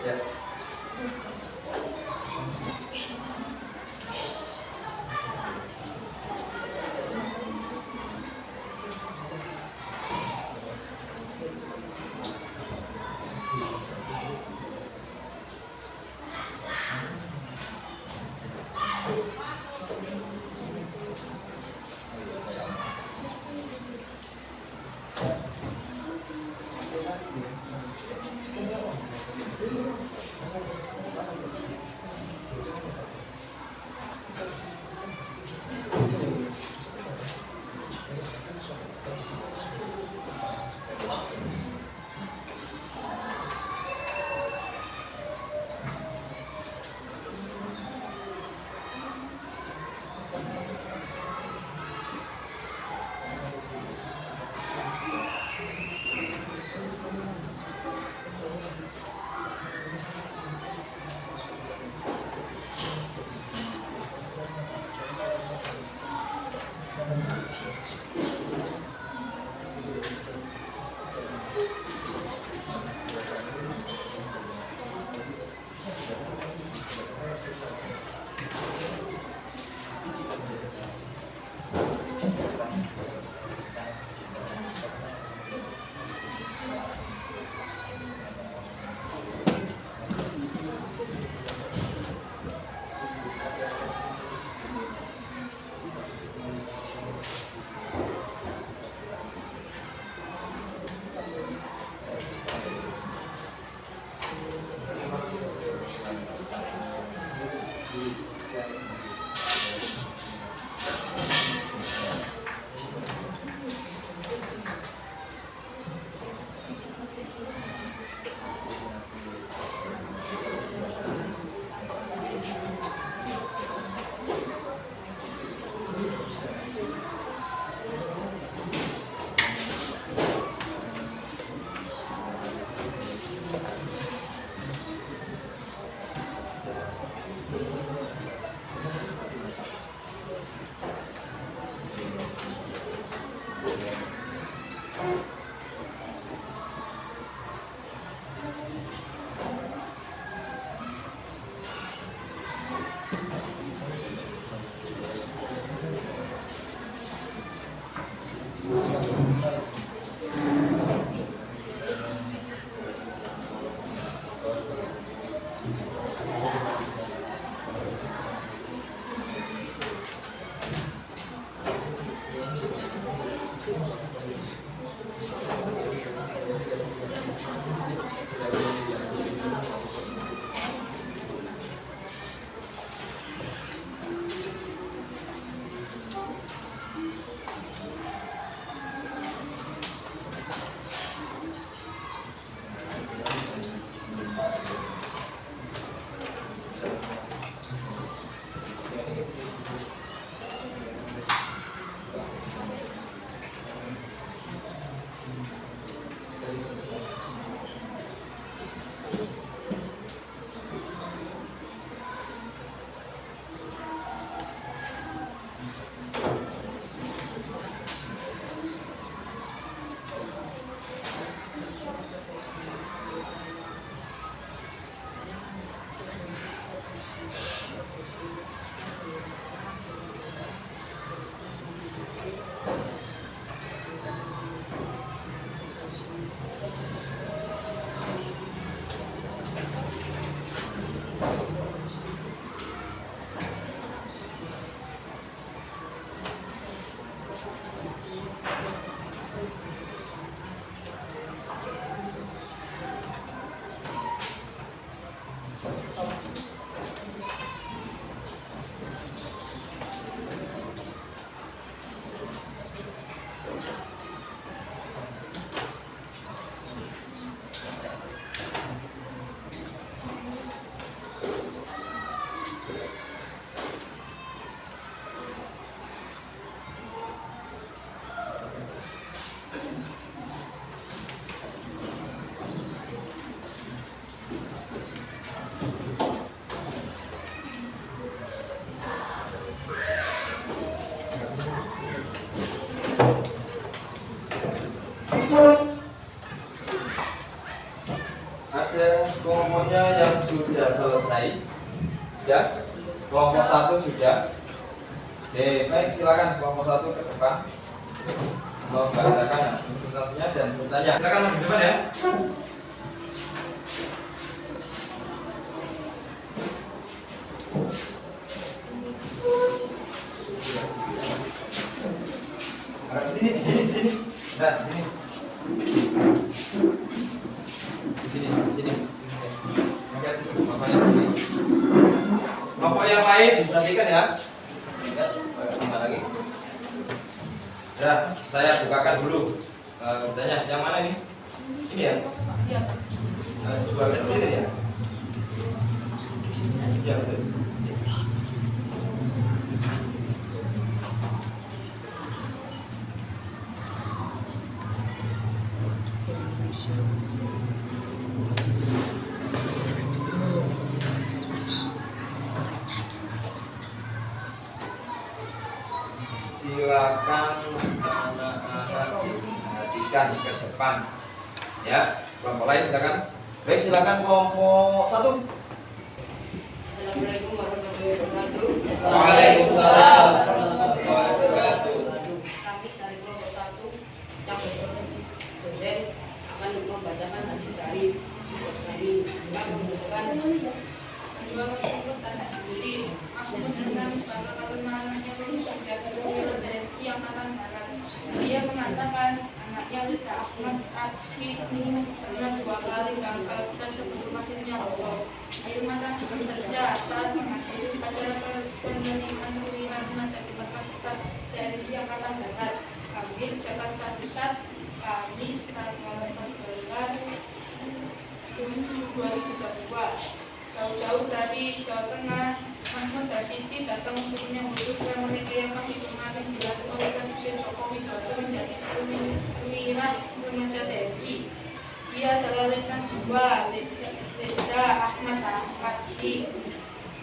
Ya. Ada kelompoknya yang sudah selesai, ya. Kelompok 1 sudah. Oke, baik, silakan kelompok 1 ke depan membacakan hasil presentasinya dan bertanya. Silakan ke depan ya. Di sini, di sini, di sini. Nah, di sini. Di sini, di sini. Kelompok yang lain diperhatikan ya. Ingat, tambah lagi. Ya, saya bukakan dulu. Bertanya, yang mana nih? Ini ya? Iya. Jual sendiri ya? Iya, betul. Silakan anak-anak diperhatikan ke depan ya. Kelompok lain silakan. Baik, silakan kelompok 1. Assalamualaikum warahmatullahi wabarakatuh. Waalaikumsalam warahmatullahi wabarakatuh. Kami dari kelompok 1 yang dosen akan membacakan hasil dari tugas kami yang menunjukkan dua tersebut tanda sendiri. Aku menangis karena anaknya lulus sudah berumur TNI Angkatan Darat. Dia mengatakan anaknya tidak akan aktif dengan 2 kali gagal tes sebelum akhirnya lolos. Air mata terjatuh saat anak itu upacara penerimaan perwira remaja di Markas Besar TNI Angkatan Darat Gambir, Jakarta Pusat, Kamis tanggal 14 Juni 2022. Jauh-jauh dari Jawa Tengah, Mahmud Darsiti datang untuk menyambut mereka yang kami kemarin dilakukan oleh Presiden Joko Widodo menjadi perwira remaja TNI. Dia adalah Letnan 2 Leda Ahmad Al-Fatih.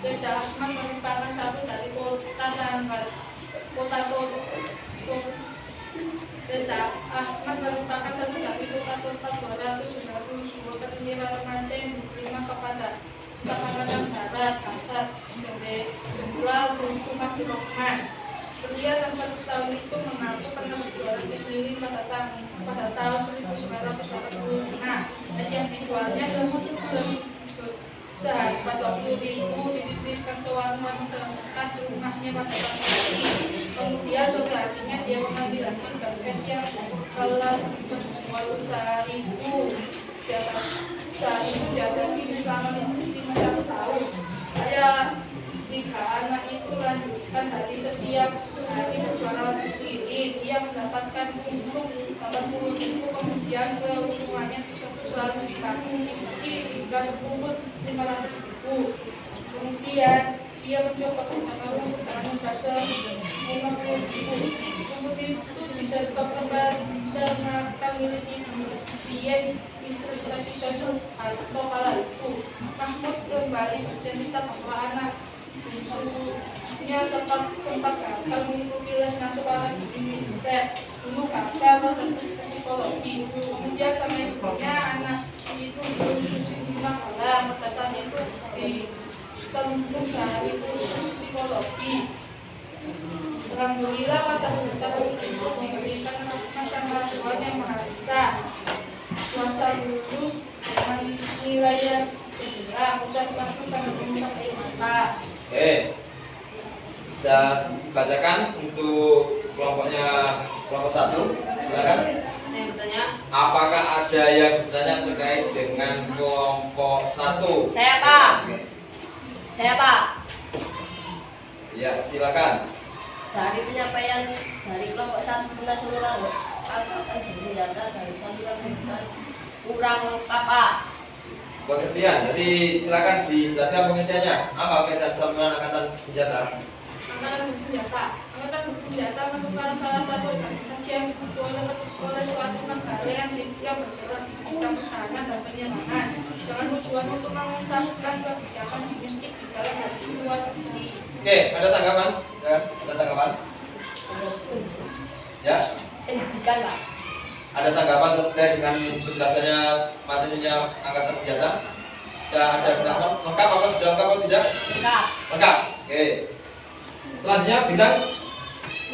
Leda Ahmad merupakan satu dari kota Leda Ahmad merupakan satu dari kota 290 perwira remaja yang diterima kepada Staf Angkatan Darat Kasat Jenderal Rumah Birokman. Pria yang 1 tahun itu mengaku pernah berjualan di sendiri pada tahun 1985. Hasil penjualnya seharga 20.000 dititipkan ke warung terdekat rumahnya pada pagi hari. Kemudian sore harinya dia mengambil hasil berkes yang salah menjual usaha itu. Saat itu dihadapi selama 51 tahun. Saya 3 anak itu lanjutkan dari setiap hari berjualan sendiri. Dia mendapatkan untung 80.000, kemudian keuntungannya tersebut selalu dikabung hingga terkumpul 500.000. Kemudian dia mencoba menangkap sekarang merasa 50.000. Kemudian itu bisa kembali milik ibu. Dia istri Presiden atau kala itu Mahmud kembali bercerita bahwa anak bungsunya sempat gagal mengikuti les nasional di militer. Dulu gagal masuk ke psikologi. Kemudian sama ibunya anak itu berususi bilang pada dasarnya itu ditembus dari kursus psikologi. Alhamdulillah pada tahun itu diberikan nasional yang maha besar. Puasa lulus dengan nilai yang ucapkan kepada pemirsa mata. Oke, sudah dibacakan untuk kelompok 1. Silakan. Ada yang bertanya? Apakah ada yang bertanya terkait dengan kelompok 1? Saya Pak. Oke. Saya Pak. Ya, silakan. Dari penyampaian dari kelompok 1 nasional angkatan senjata dari Satuan Pendidikan kurang lengkap Pak. Pengertian, jadi silakan dijelaskan pengertiannya. Apa pengertian Satuan Angkatan Senjata? Angkatan bersenjata. Angkatan bersenjata merupakan salah satu organisasi yang dibentuk oleh suatu negara yang bergerak di bidang pertahanan dan penyerangan dengan tujuan untuk mengesahkan kebijakan domestik di dalam dan di luar negeri. Oke, ada tanggapan? Ya, ada tanggapan? Ya, Pendidikan Pak. ada tanggapan terkait dengan penjelasannya materinya Angkatan Senjata? Sudah ada pendapat? Lengkap apa sudah lengkap atau tidak? Lengkap. Lengkap. Oke. Selanjutnya bintang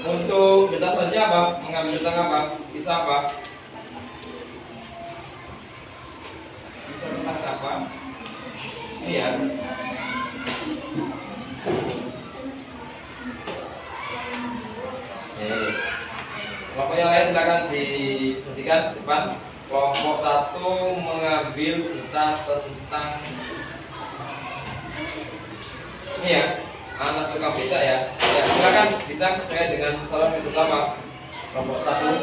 untuk kita selanjutnya apa? Mengambil tentang apa? Kisah apa? Kisah tentang apa? Ini ya. Kelompok yang lain silakan dihentikan depan. Kelompok 1 mengambil berita tentang ini ya, anak suka becak ya. Ya, silakan bintang terkait dengan salam itu sama. Kelompok 1.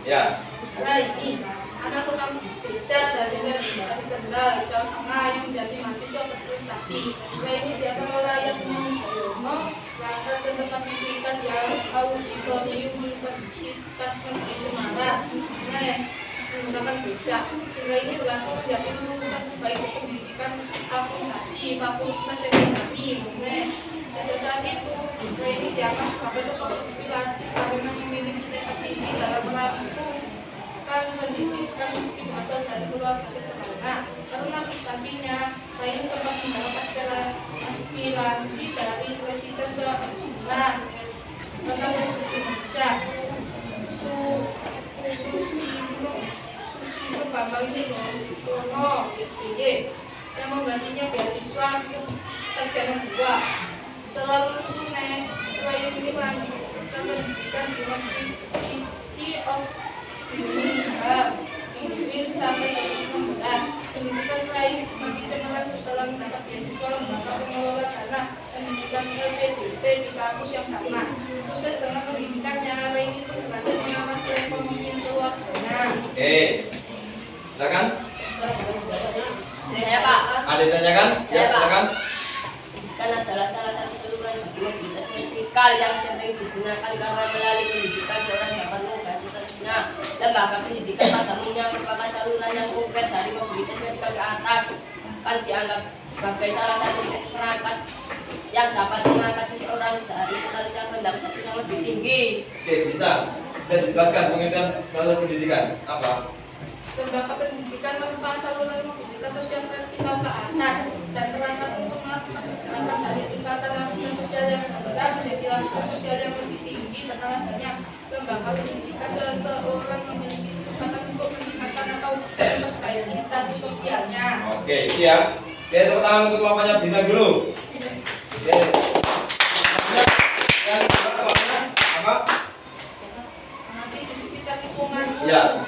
Ya. Nah ini anak tukang becak dari Kendal, Jawa Tengah yang menjadi mahasiswa berprestasi. Selain ini dia pengelola Yono berangkat ke tempat wisata di Auditorium Universitas Negeri Semarang. Nah, menggunakan becak. Sehingga ini berlangsung menjadi lulusan baik pendidikan akuntansi, fakultas ekonomi, UNES. Sejak saat itu, ini dianggap sebagai sosok inspiratif karena memiliki tekad tinggi dalam melakukan pendidikan meski berasal dari keluarga sederhana. Karena prestasinya, saya sempat mendapat aspirasi dari Presiden ke-9 Indonesia. Susilo Bambang Yudhoyono SBY yang menggantinya beasiswa sarjana 2. Setelah lulus UNES, klien ini melanjutkan pendidikan di University of Birmingham, Inggris sampai 2016. Pendidikan klien semakin cemerlang setelah mendapat beasiswa lembaga pendidikan LPDP di kampus yang sama. Proses dengan pendidikan yang lain itu berhasil menambah perekonomian keluarganya. Oke. Silakan. Saya Pak. Ada yang ditanyakan? Ya, Ya, Pak. silakan. Kan adalah salah satu saluran bagi mobilitas vertikal yang sering digunakan karena melalui pendidikan seorang dapat menghasilkannya. Lembaga pendidikan pada umumnya merupakan saluran yang konkret dari mobilitas vertikal ke atas, kan dianggap sebagai salah satu perangkat yang dapat mengangkat seseorang dari status mendapat status yang lebih tinggi. Oke, bisa dijelaskan pengertian saluran pendidikan apa? Lembaga pendidikan merupakan saluran mobilitas sosial vertikal ke atas dan terangkat untuk melakukan dari tingkatan lapisan sosial yang rendah menjadi lapisan sosial yang lebih tinggi. Dengan adanya lembaga pendidikan, seseorang memiliki kesempatan untuk meningkatkan atau memperbaiki status sosialnya. Oke, siap. Oke, tepuk tangan untuk kelompoknya Bina dulu. Oke. Yang soalnya apa? Nanti di sekitar lingkungan. Ya.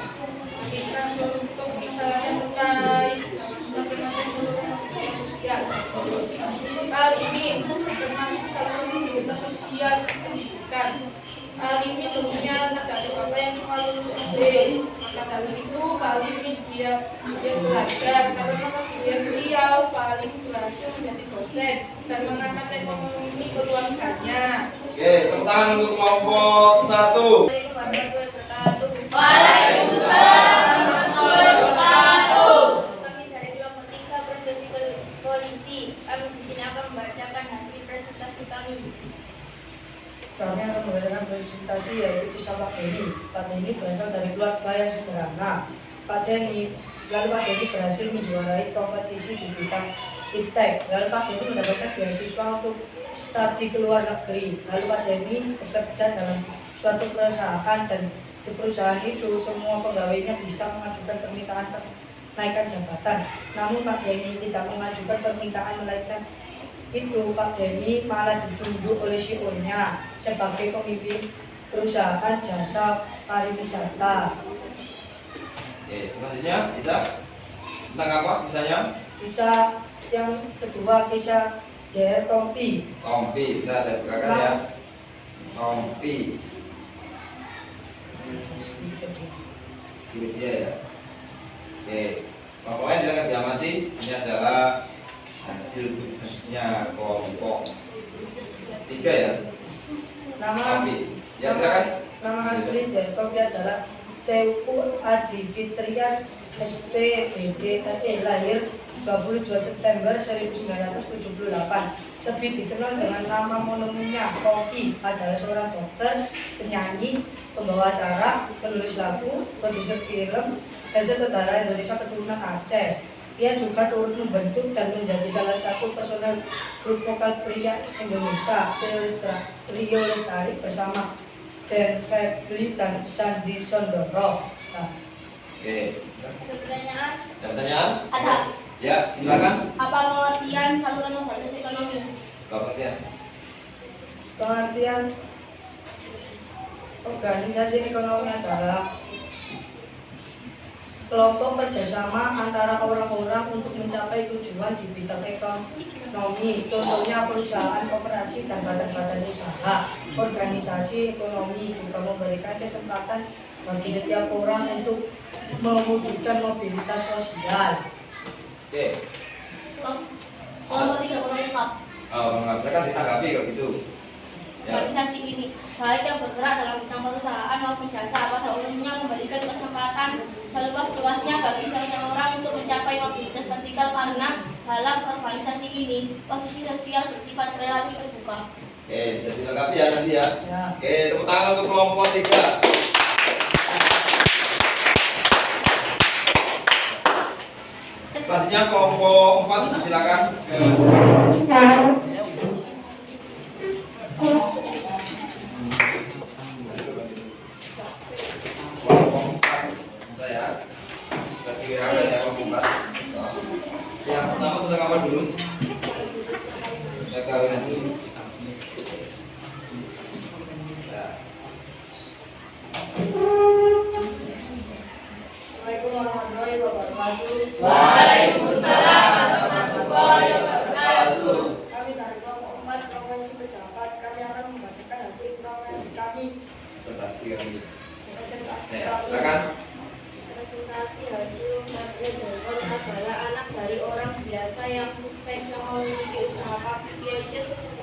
Kita untuk misalnya terkait macam-macam sosial. Hal ini termasuk saluran mobilitas sosial pendidikan. Hal ini tentunya tergantung apa yang cuma lulus SD. Maka dari itu kali ini dia belajar karena beliau paling berhasil menjadi dosen dan mengangkat ekonomi keluarganya. Oke, tepuk tangan untuk kelompok 1. Waalaikumsalam warahmatullahi wabarakatuh. Kami dari kelompok 3 profesi polisi. Kami di sini akan membacakan hasil presentasi kami. Kami akan membacakan presentasi yaitu kisah Pak Denny. Pak Denny berasal dari keluarga yang sederhana. Pak Denny berhasil menjuarai kompetisi di bidang iptek. Lalu Pak Denny mendapatkan beasiswa untuk studi ke luar negeri. Lalu Pak Denny bekerja dalam suatu perusahaan dan di perusahaan itu semua pegawainya bisa mengajukan permintaan kenaikan jabatan. Namun Pak Denny tidak mengajukan permintaan menaikkan itu. Pak Denny malah ditunjuk oleh CEO-nya sebagai pemimpin perusahaan jasa pariwisata. Oke, selanjutnya bisa tentang apa kisahnya? Kisah yang kedua, kisah JR Tompi. Tompi, bisa saya bukakan ya. Tompi. Ini dia ya. Oke, pokoknya jangan diamati. Ini adalah hasil tugasnya kelompok 3 ya. Nama Tompi. Ya silakan. Nama asli JR Tompi adalah Teuku Adi Fitrian SPBD lahir 22 September 1978. Lebih dikenal dengan nama monoнимnya Tompi, adalah seorang dokter, penyanyi, pembawa acara, penulis lagu, produser film, dan sutradara Indonesia keturunan Aceh. Ia juga turut membentuk dan menjadi salah satu personel grup vokal pria Indonesia Rio Lestari bersama Dan Febri dan Sandi Sondoro. Nah. Oke. Ada pertanyaan? Ada pertanyaan? Ada. Ya, silakan. Apa pengertian saluran mobilitas ekonomi? Pengertian. Pengertian organisasi ekonomi adalah kelompok kerjasama antara orang-orang untuk mencapai tujuan di bidang ekonomi. Contohnya perusahaan, koperasi, dan badan-badan usaha. Organisasi ekonomi juga memberikan kesempatan bagi setiap orang untuk mewujudkan mobilitas sosial. Oke. Kelompok 3 kurang lengkap. Silakan ditanggapi kalau gitu. Ya. Organisasi ini baik yang bergerak dalam bidang perusahaan maupun jasa pada umumnya memberikan kesempatan seluas-luasnya bagi seseorang untuk mencapai mobilitas vertikal karena dalam organisasi ini posisi sosial bersifat relatif terbuka. Oke, jadi lengkapi ya nanti ya. Ya. Oke, tepuk tangan untuk kelompok 3. Selanjutnya kelompok 4 silakan. Yang pertama tentang apa dulu? Kawinan dulu. Ya. Assalamualaikum warahmatullahi wabarakatuh. Waalaikumsalam warahmatullahi wabarakatuh. Kami dari kelompok 4 presentasi kali ini. Presentasi Ya, silakan. Presentasi hasil Maple Dragon adalah anak dari orang biasa yang sukses yang memiliki usaha kopi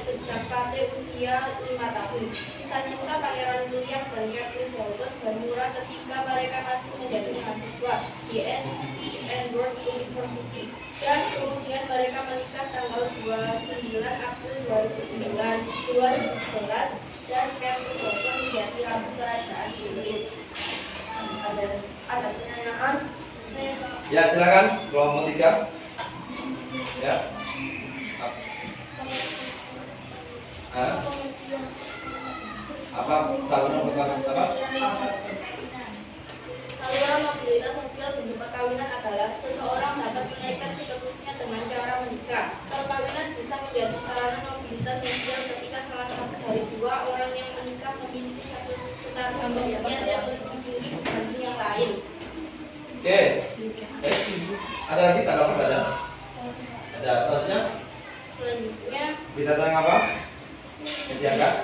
sejak KT usia 5 tahun. Kisah cinta Pangeran William dan Catherine Dragon bermula ketika mereka masih menjadi mahasiswa di St. Andrews University, dan kemudian mereka menikah tanggal 29 April 2011 dan Catherine Dragon menjadi ratu kerajaan Inggris. Ada pertanyaan? Ya, silakan kelompok 3. Ya. Apa saluran apa? Saluran mobilitas sosial bentuk perkawinan adalah seseorang dapat menaikkan statusnya dengan cara menikah. Perkawinan bisa menjadi sarana mobilitas sosial ketika salah satu dari dua orang yang menikah memiliki status sosial yang lebih tinggi dibanding yang lain. Oke. Ada lagi tanggapan ada? Ada. Selanjutnya, Kita tanya apa? Kegiatan.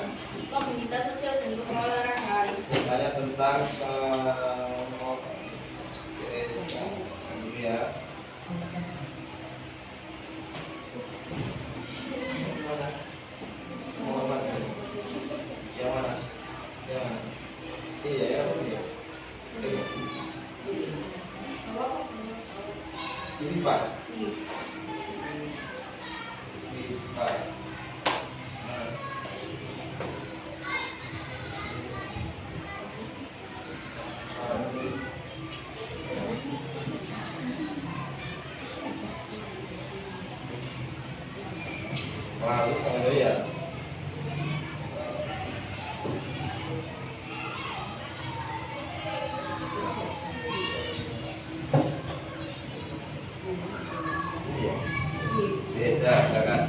mobilitas sosial bentuk pengolahragaan. Tanya tentang ya. Mana? Yang mana? Yang mana? Iya, ya, ini. Ini Pak. Lalu kalau ya. Biasa, silakan.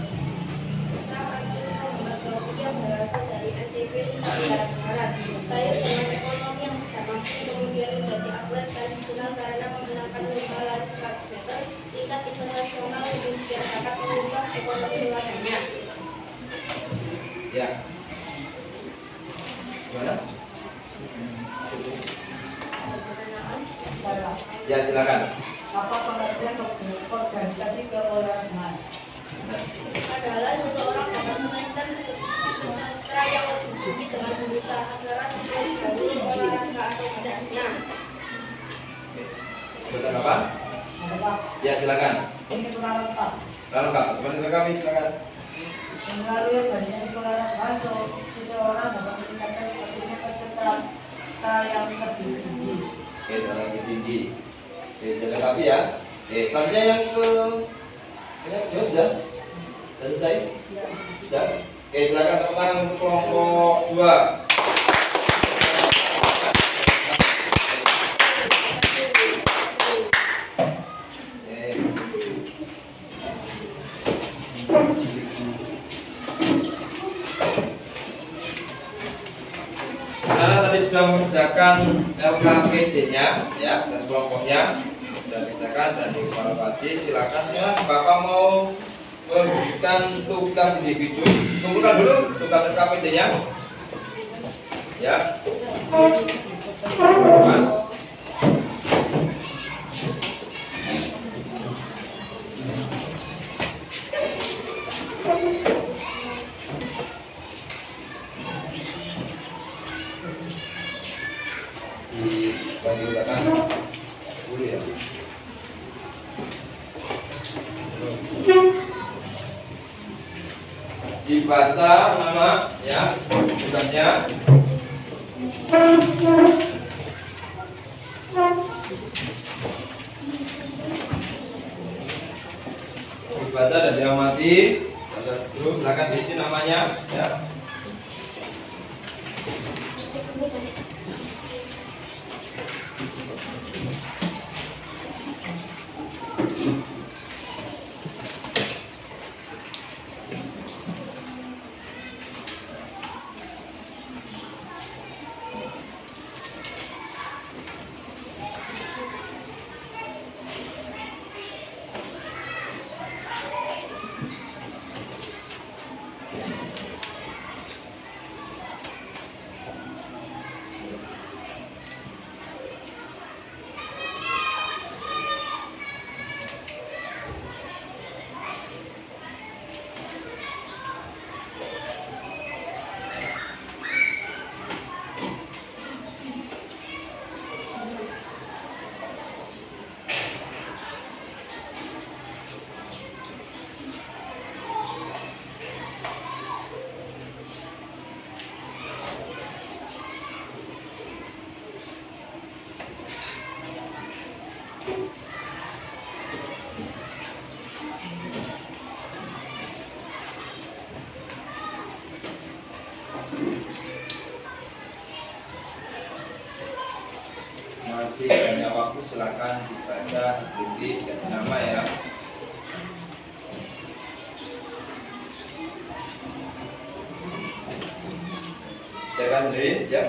Islam artinya membuat Zohri yang berasal dari NTB Nusa Tenggara Barat. Lahir dengan ekonomi yang tidak mampu, kemudian menjadi atlet dan dikenal karena memenangkan lomba lari 100 meter tingkat internasional, kemudian dapat mengubah ekonomi negaranya. Ya. Gimana? Pertanyaan? Ya, silakan. Apa pengertian organisasi keolahragaan? Adalah seseorang dapat menaikkan status sastra yang lebih tinggi dengan berusaha keras untuk menjadi olahraga atau tidaknya. Betul apa? Ada Pak, Ya, silakan. ini kurang lengkap. Lalu kami silakan. Melalui organisasi keolahragaan, seseorang dapat meningkatkan statusnya peserta yang lebih tinggi. Oke, lebih tinggi. Oke, dilengkapi ya. Oke, selanjutnya yang ke ya, sudah selesai. Sudah. Oke, silakan tepuk tangan untuk kelompok 2. Karena tadi sudah mengerjakan LKPD-nya, ya, tes kelompoknya sudah dikerjakan dan dievaluasi. Silakan Bapak mau memberikan tugas individu. Kumpulkan dulu tugas LKPD-nya. Ya. Kumpulkan. Dibagikan dulu ya. Dibaca nama ya tugasnya. Dibaca dan diamati. Baca dulu, silakan diisi namanya ya. diteliti, kasih nama ya. Cekkan sendiri ya.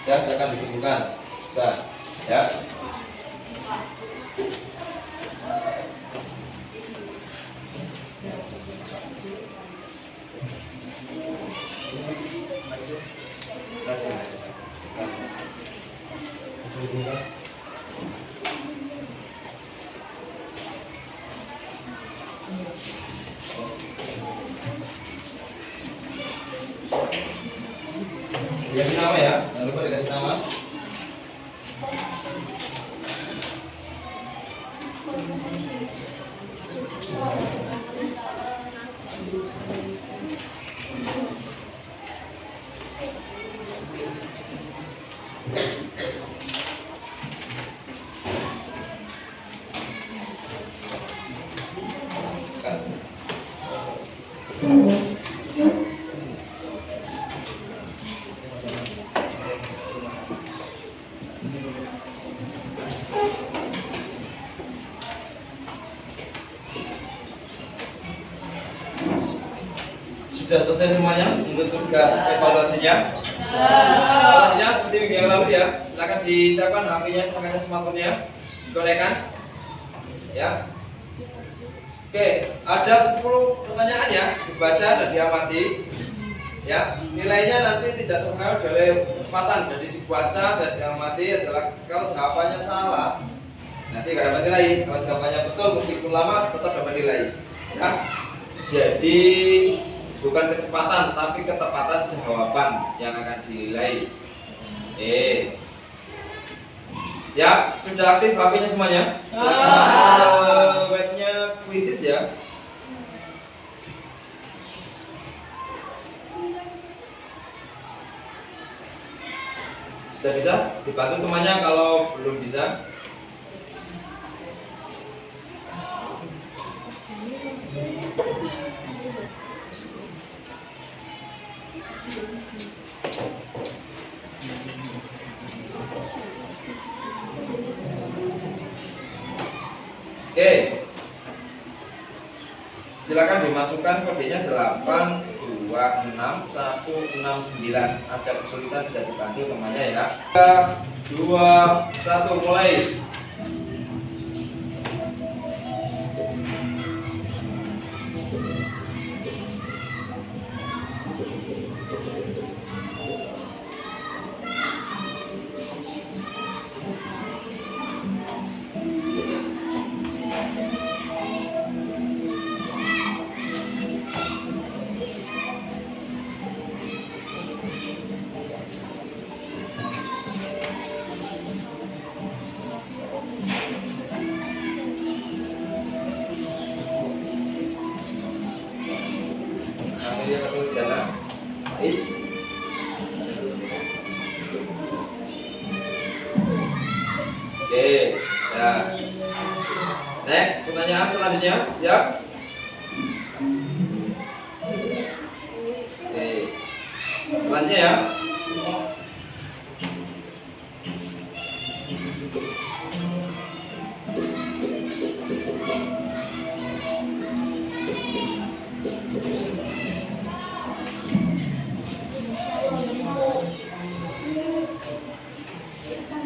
Ya, silakan dikumpulkan. Sudah, ya. Dikasih nama ya, jangan lupa dikasih nama. Sudah selesai semuanya untuk tugas evaluasinya. Selanjutnya seperti minggu yang lalu ya, silakan disiapkan HP-nya, makanya smartphone-nya, dikonekkan. Ya. Oke, ada 10 pertanyaan ya, dibaca dan diamati. Ya, nilainya nanti tidak terpengaruh dari kecepatan, jadi dibaca dan diamati adalah kalau jawabannya salah, nanti nggak dapat nilai. Kalau jawabannya betul meskipun lama tetap dapat nilai. Ya. Jadi bukan kecepatan tapi ketepatan jawaban yang akan dinilai. Siap? Sudah aktif HP-nya semuanya? Silakan masuk ke webnya Quizzes ya. Sudah bisa? Dibantu temannya kalau belum bisa. Oke. Silakan dimasukkan kodenya 82 26 169. Ada kesulitan bisa dibantu temannya ya. 3, 2, 1 mulai. Dia ketemu jalan Is. Oke, ya. Next, pertanyaan selanjutnya, siap? Oke, selanjutnya ya.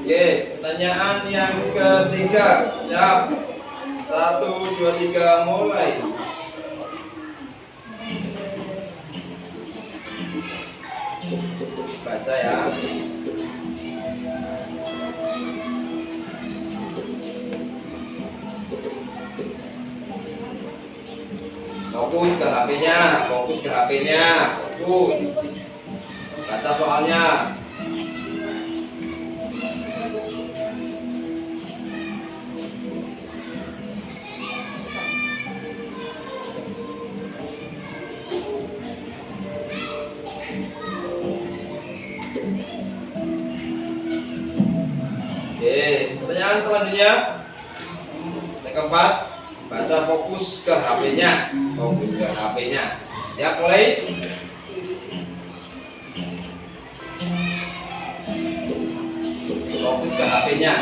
Oke, pertanyaan yang ketiga. Siap. 1, 2, 3 mulai. Baca ya. Fokus ke HP-nya, fokus ke HP-nya, fokus. Baca soalnya. Oke, pertanyaan selanjutnya. Yang keempat, baca fokus ke HP-nya. Fokus ke HP-nya. Siap mulai? Fokus ke HP-nya.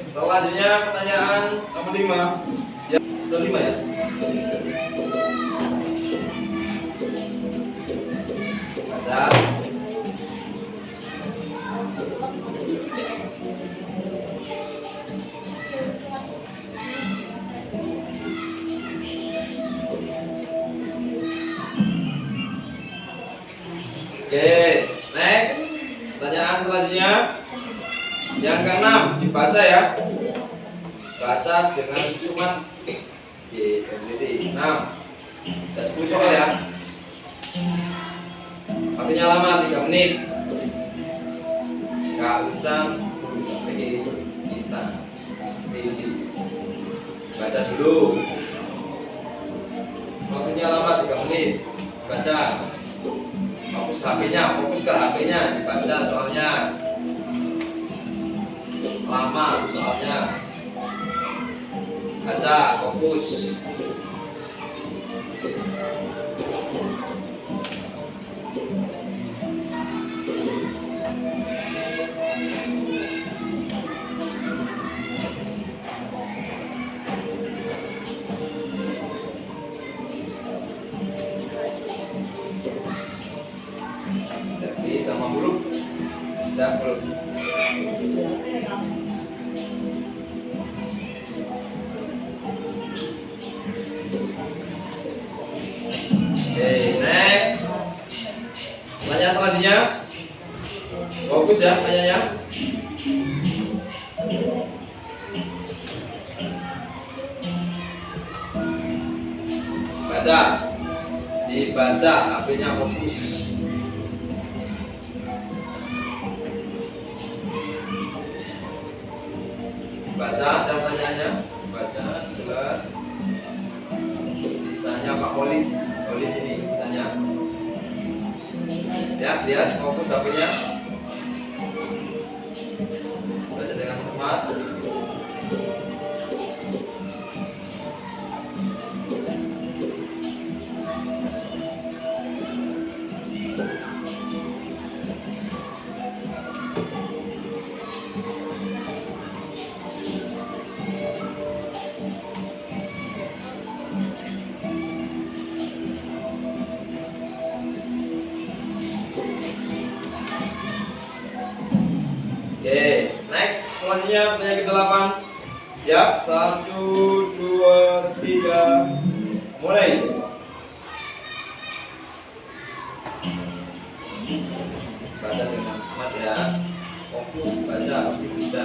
Selanjutnya pertanyaan nomor 5. Ya, nomor 5 ya. Baca. Oke, next. Pertanyaan selanjutnya. Yang keenam dibaca ya. Baca dengan cuma berarti 6. Ada 10 soal ya. Waktunya lama 3 menit. Gak usah pakai kita. Baca dulu. Waktunya lama 3 menit. Baca. Fokus HP-nya, fokus ke HP-nya, dibaca soalnya. Lama soalnya. Baca, fokus. Jadi sama huruf. Tidak huruf. Oke, next. Pertanyaan selanjutnya. Fokus ya pertanyaannya. Baca. Dibaca, HP-nya fokus. Baca ada pertanyaannya, baca jelas. Misalnya Pak Polis, Polis ini misalnya. Ya, lihat fokus HP-nya. Baca dengan tepat. Oke, next. Selanjutnya pertanyaan ke-8. Siap? 1, 2, 3. Mulai. Baca dengan cepat ya. Fokus baca, pasti bisa.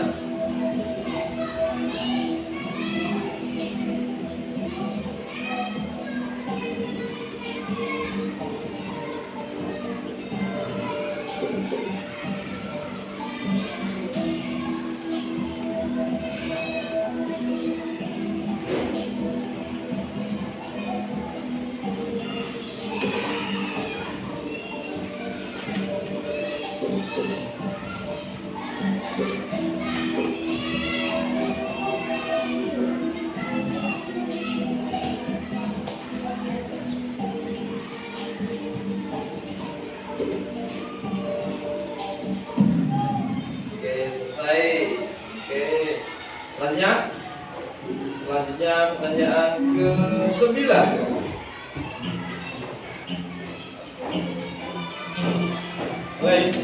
Oke, selesai. Oke, selanjutnya pertanyaan ke-9. Mulai.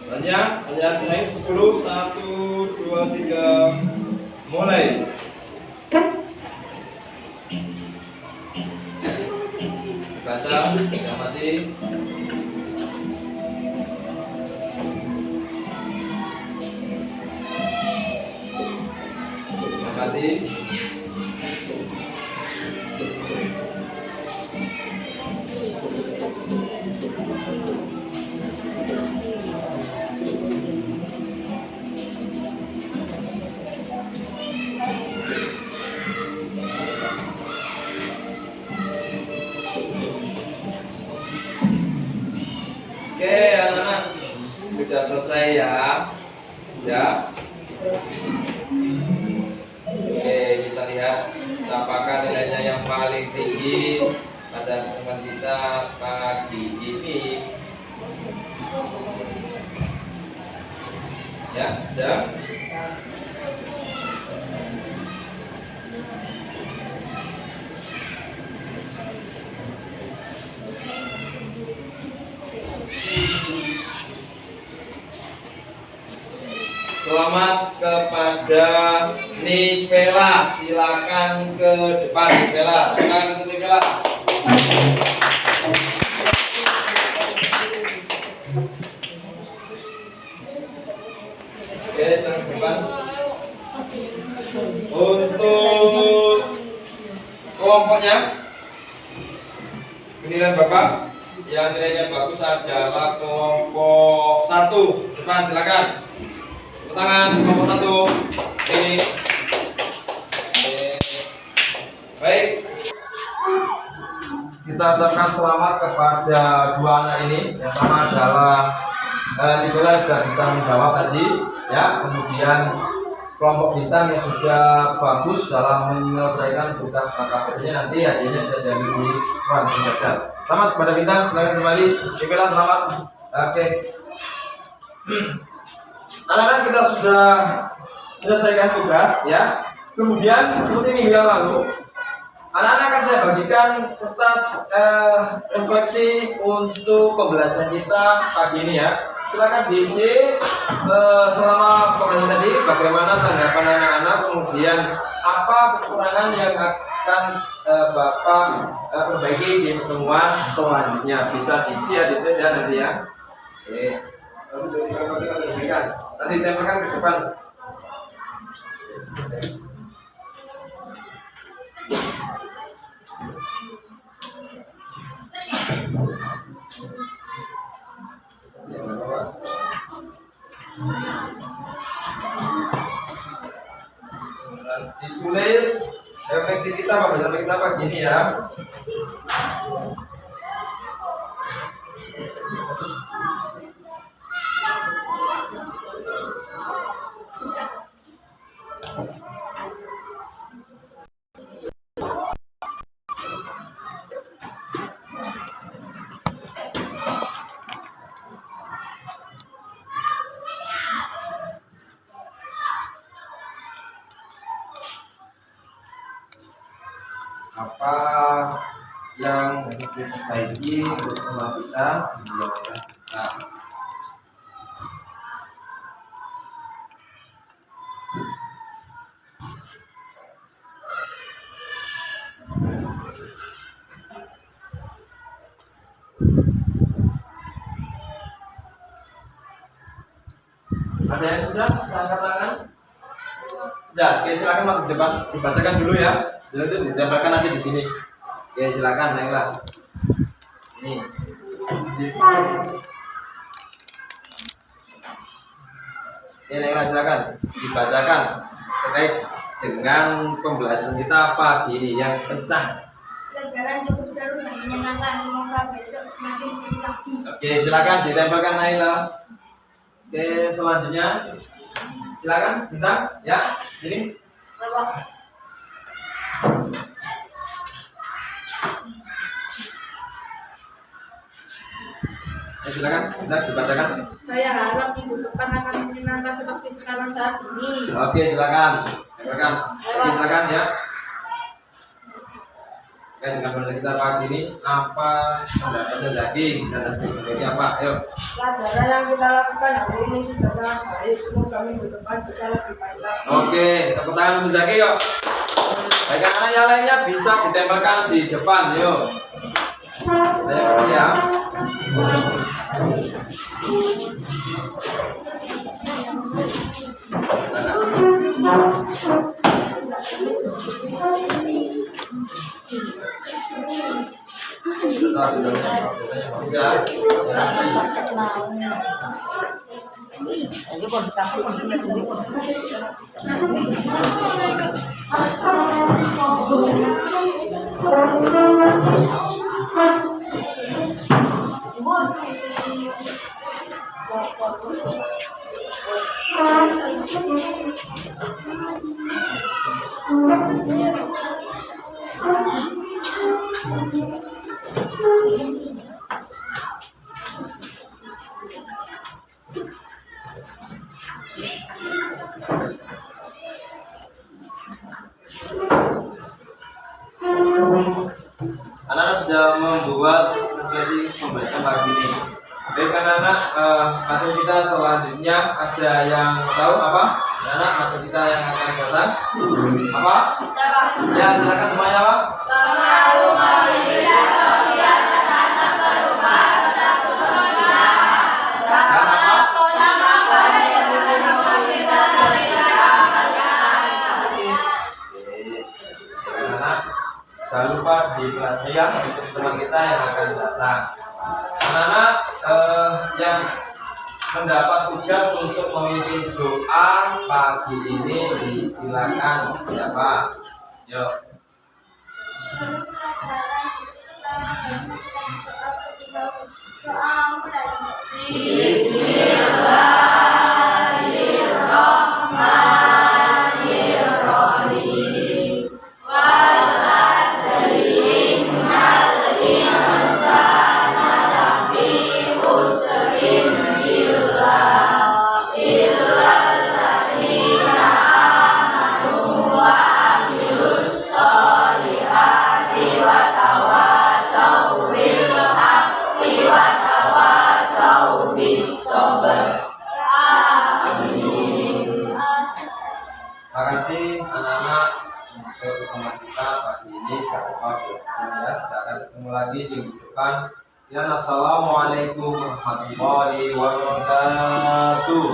Selanjutnya pertanyaan terakhir 10. 1, 2, 3. Mulai. Baca, amati. Amati. Oke, anak-anak sudah selesai ya. Ya. Oke, kita lihat siapakah nilainya yang paling tinggi pada pertemuan kita pagi ini. Ya, sudah. Selamat kepada Nivela, silakan ke depan Nivela, silakan untuk Nivela. Oke, silakan ke depan. Untuk kelompoknya, penilaian Bapak yang nilainya bagus adalah kelompok 1. Depan silakan. Tangan kelompok 1 ini. Baik, kita ucapkan selamat kepada dua anak ini. Yang pertama adalah Nivela sudah bisa menjawab tadi ya, kemudian kelompok bintang yang sudah bagus dalam menyelesaikan tugas KKP-nya, nanti hadiahnya bisa diambil di Wan Jajar. Selamat kepada bintang, silakan kembali. Nivela selamat. Oke. Anak-anak, kita sudah menyelesaikan tugas ya. Kemudian seperti minggu yang lalu, anak-anak akan saya bagikan kertas refleksi untuk pembelajaran kita pagi ini ya. silakan diisi selama pembahasan tadi bagaimana tanggapan anak-anak, kemudian apa kekurangan yang akan Bapak perbaiki di pertemuan selanjutnya. Bisa diisi ya, ditulis ya nanti ya. Oke. Nanti tempelkan ke depan. Ditulis refleksi kita pembahasan kita pagi ini ya. Apa yang harus diperbaiki untuk semua kita di wilayah kita. Ada yang sudah bisa angkat tangan? Ya, oke, silakan masuk ke depan, dibacakan dulu ya. Dulu itu ditempelkan nanti di sini. Oke, silakan naiklah. Ini. Ini naiklah, silakan dibacakan terkait dengan pembelajaran kita pagi ini yang kencang. Pelajaran cukup seru dan menyenangkan. Semoga besok semakin seru lagi. Oke, silakan ditempelkan Naila. Oke, selanjutnya silakan Bintang ya, sini. Silakan, Bintang dibacakan. Saya harap minggu depan akan menyenangkan seperti sekarang saat ini. Oke, silakan. Silakan. Oke, silakan ya. Oke, dengan pelajaran kita pagi ini apa pendapatnya Zaki dan sebagainya apa? Ayo. Pelajaran yang kita lakukan hari ini sudah sangat baik. Semoga minggu depan bisa lebih baik lagi. Oke, tepuk tangan untuk Zaki yuk. Baik, anak yang lainnya bisa ditempelkan di depan yuk. Kita ya. Anak-anak sudah membuat refleksi pembelajaran pagi ini. Baik anak-anak, materi kita selanjutnya ada yang tahu apa? Anak materi kita yang akan datang apa? Ya, silakan semuanya Pak. Jangan lupa di kelas saya untuk teman kita yang akan datang. Anak-anak yang mendapat tugas untuk memimpin doa pagi ini disilakan. Siapa? Yuk. Sobat Ya, assalamualaikum warahmatullahi wabarakatuh.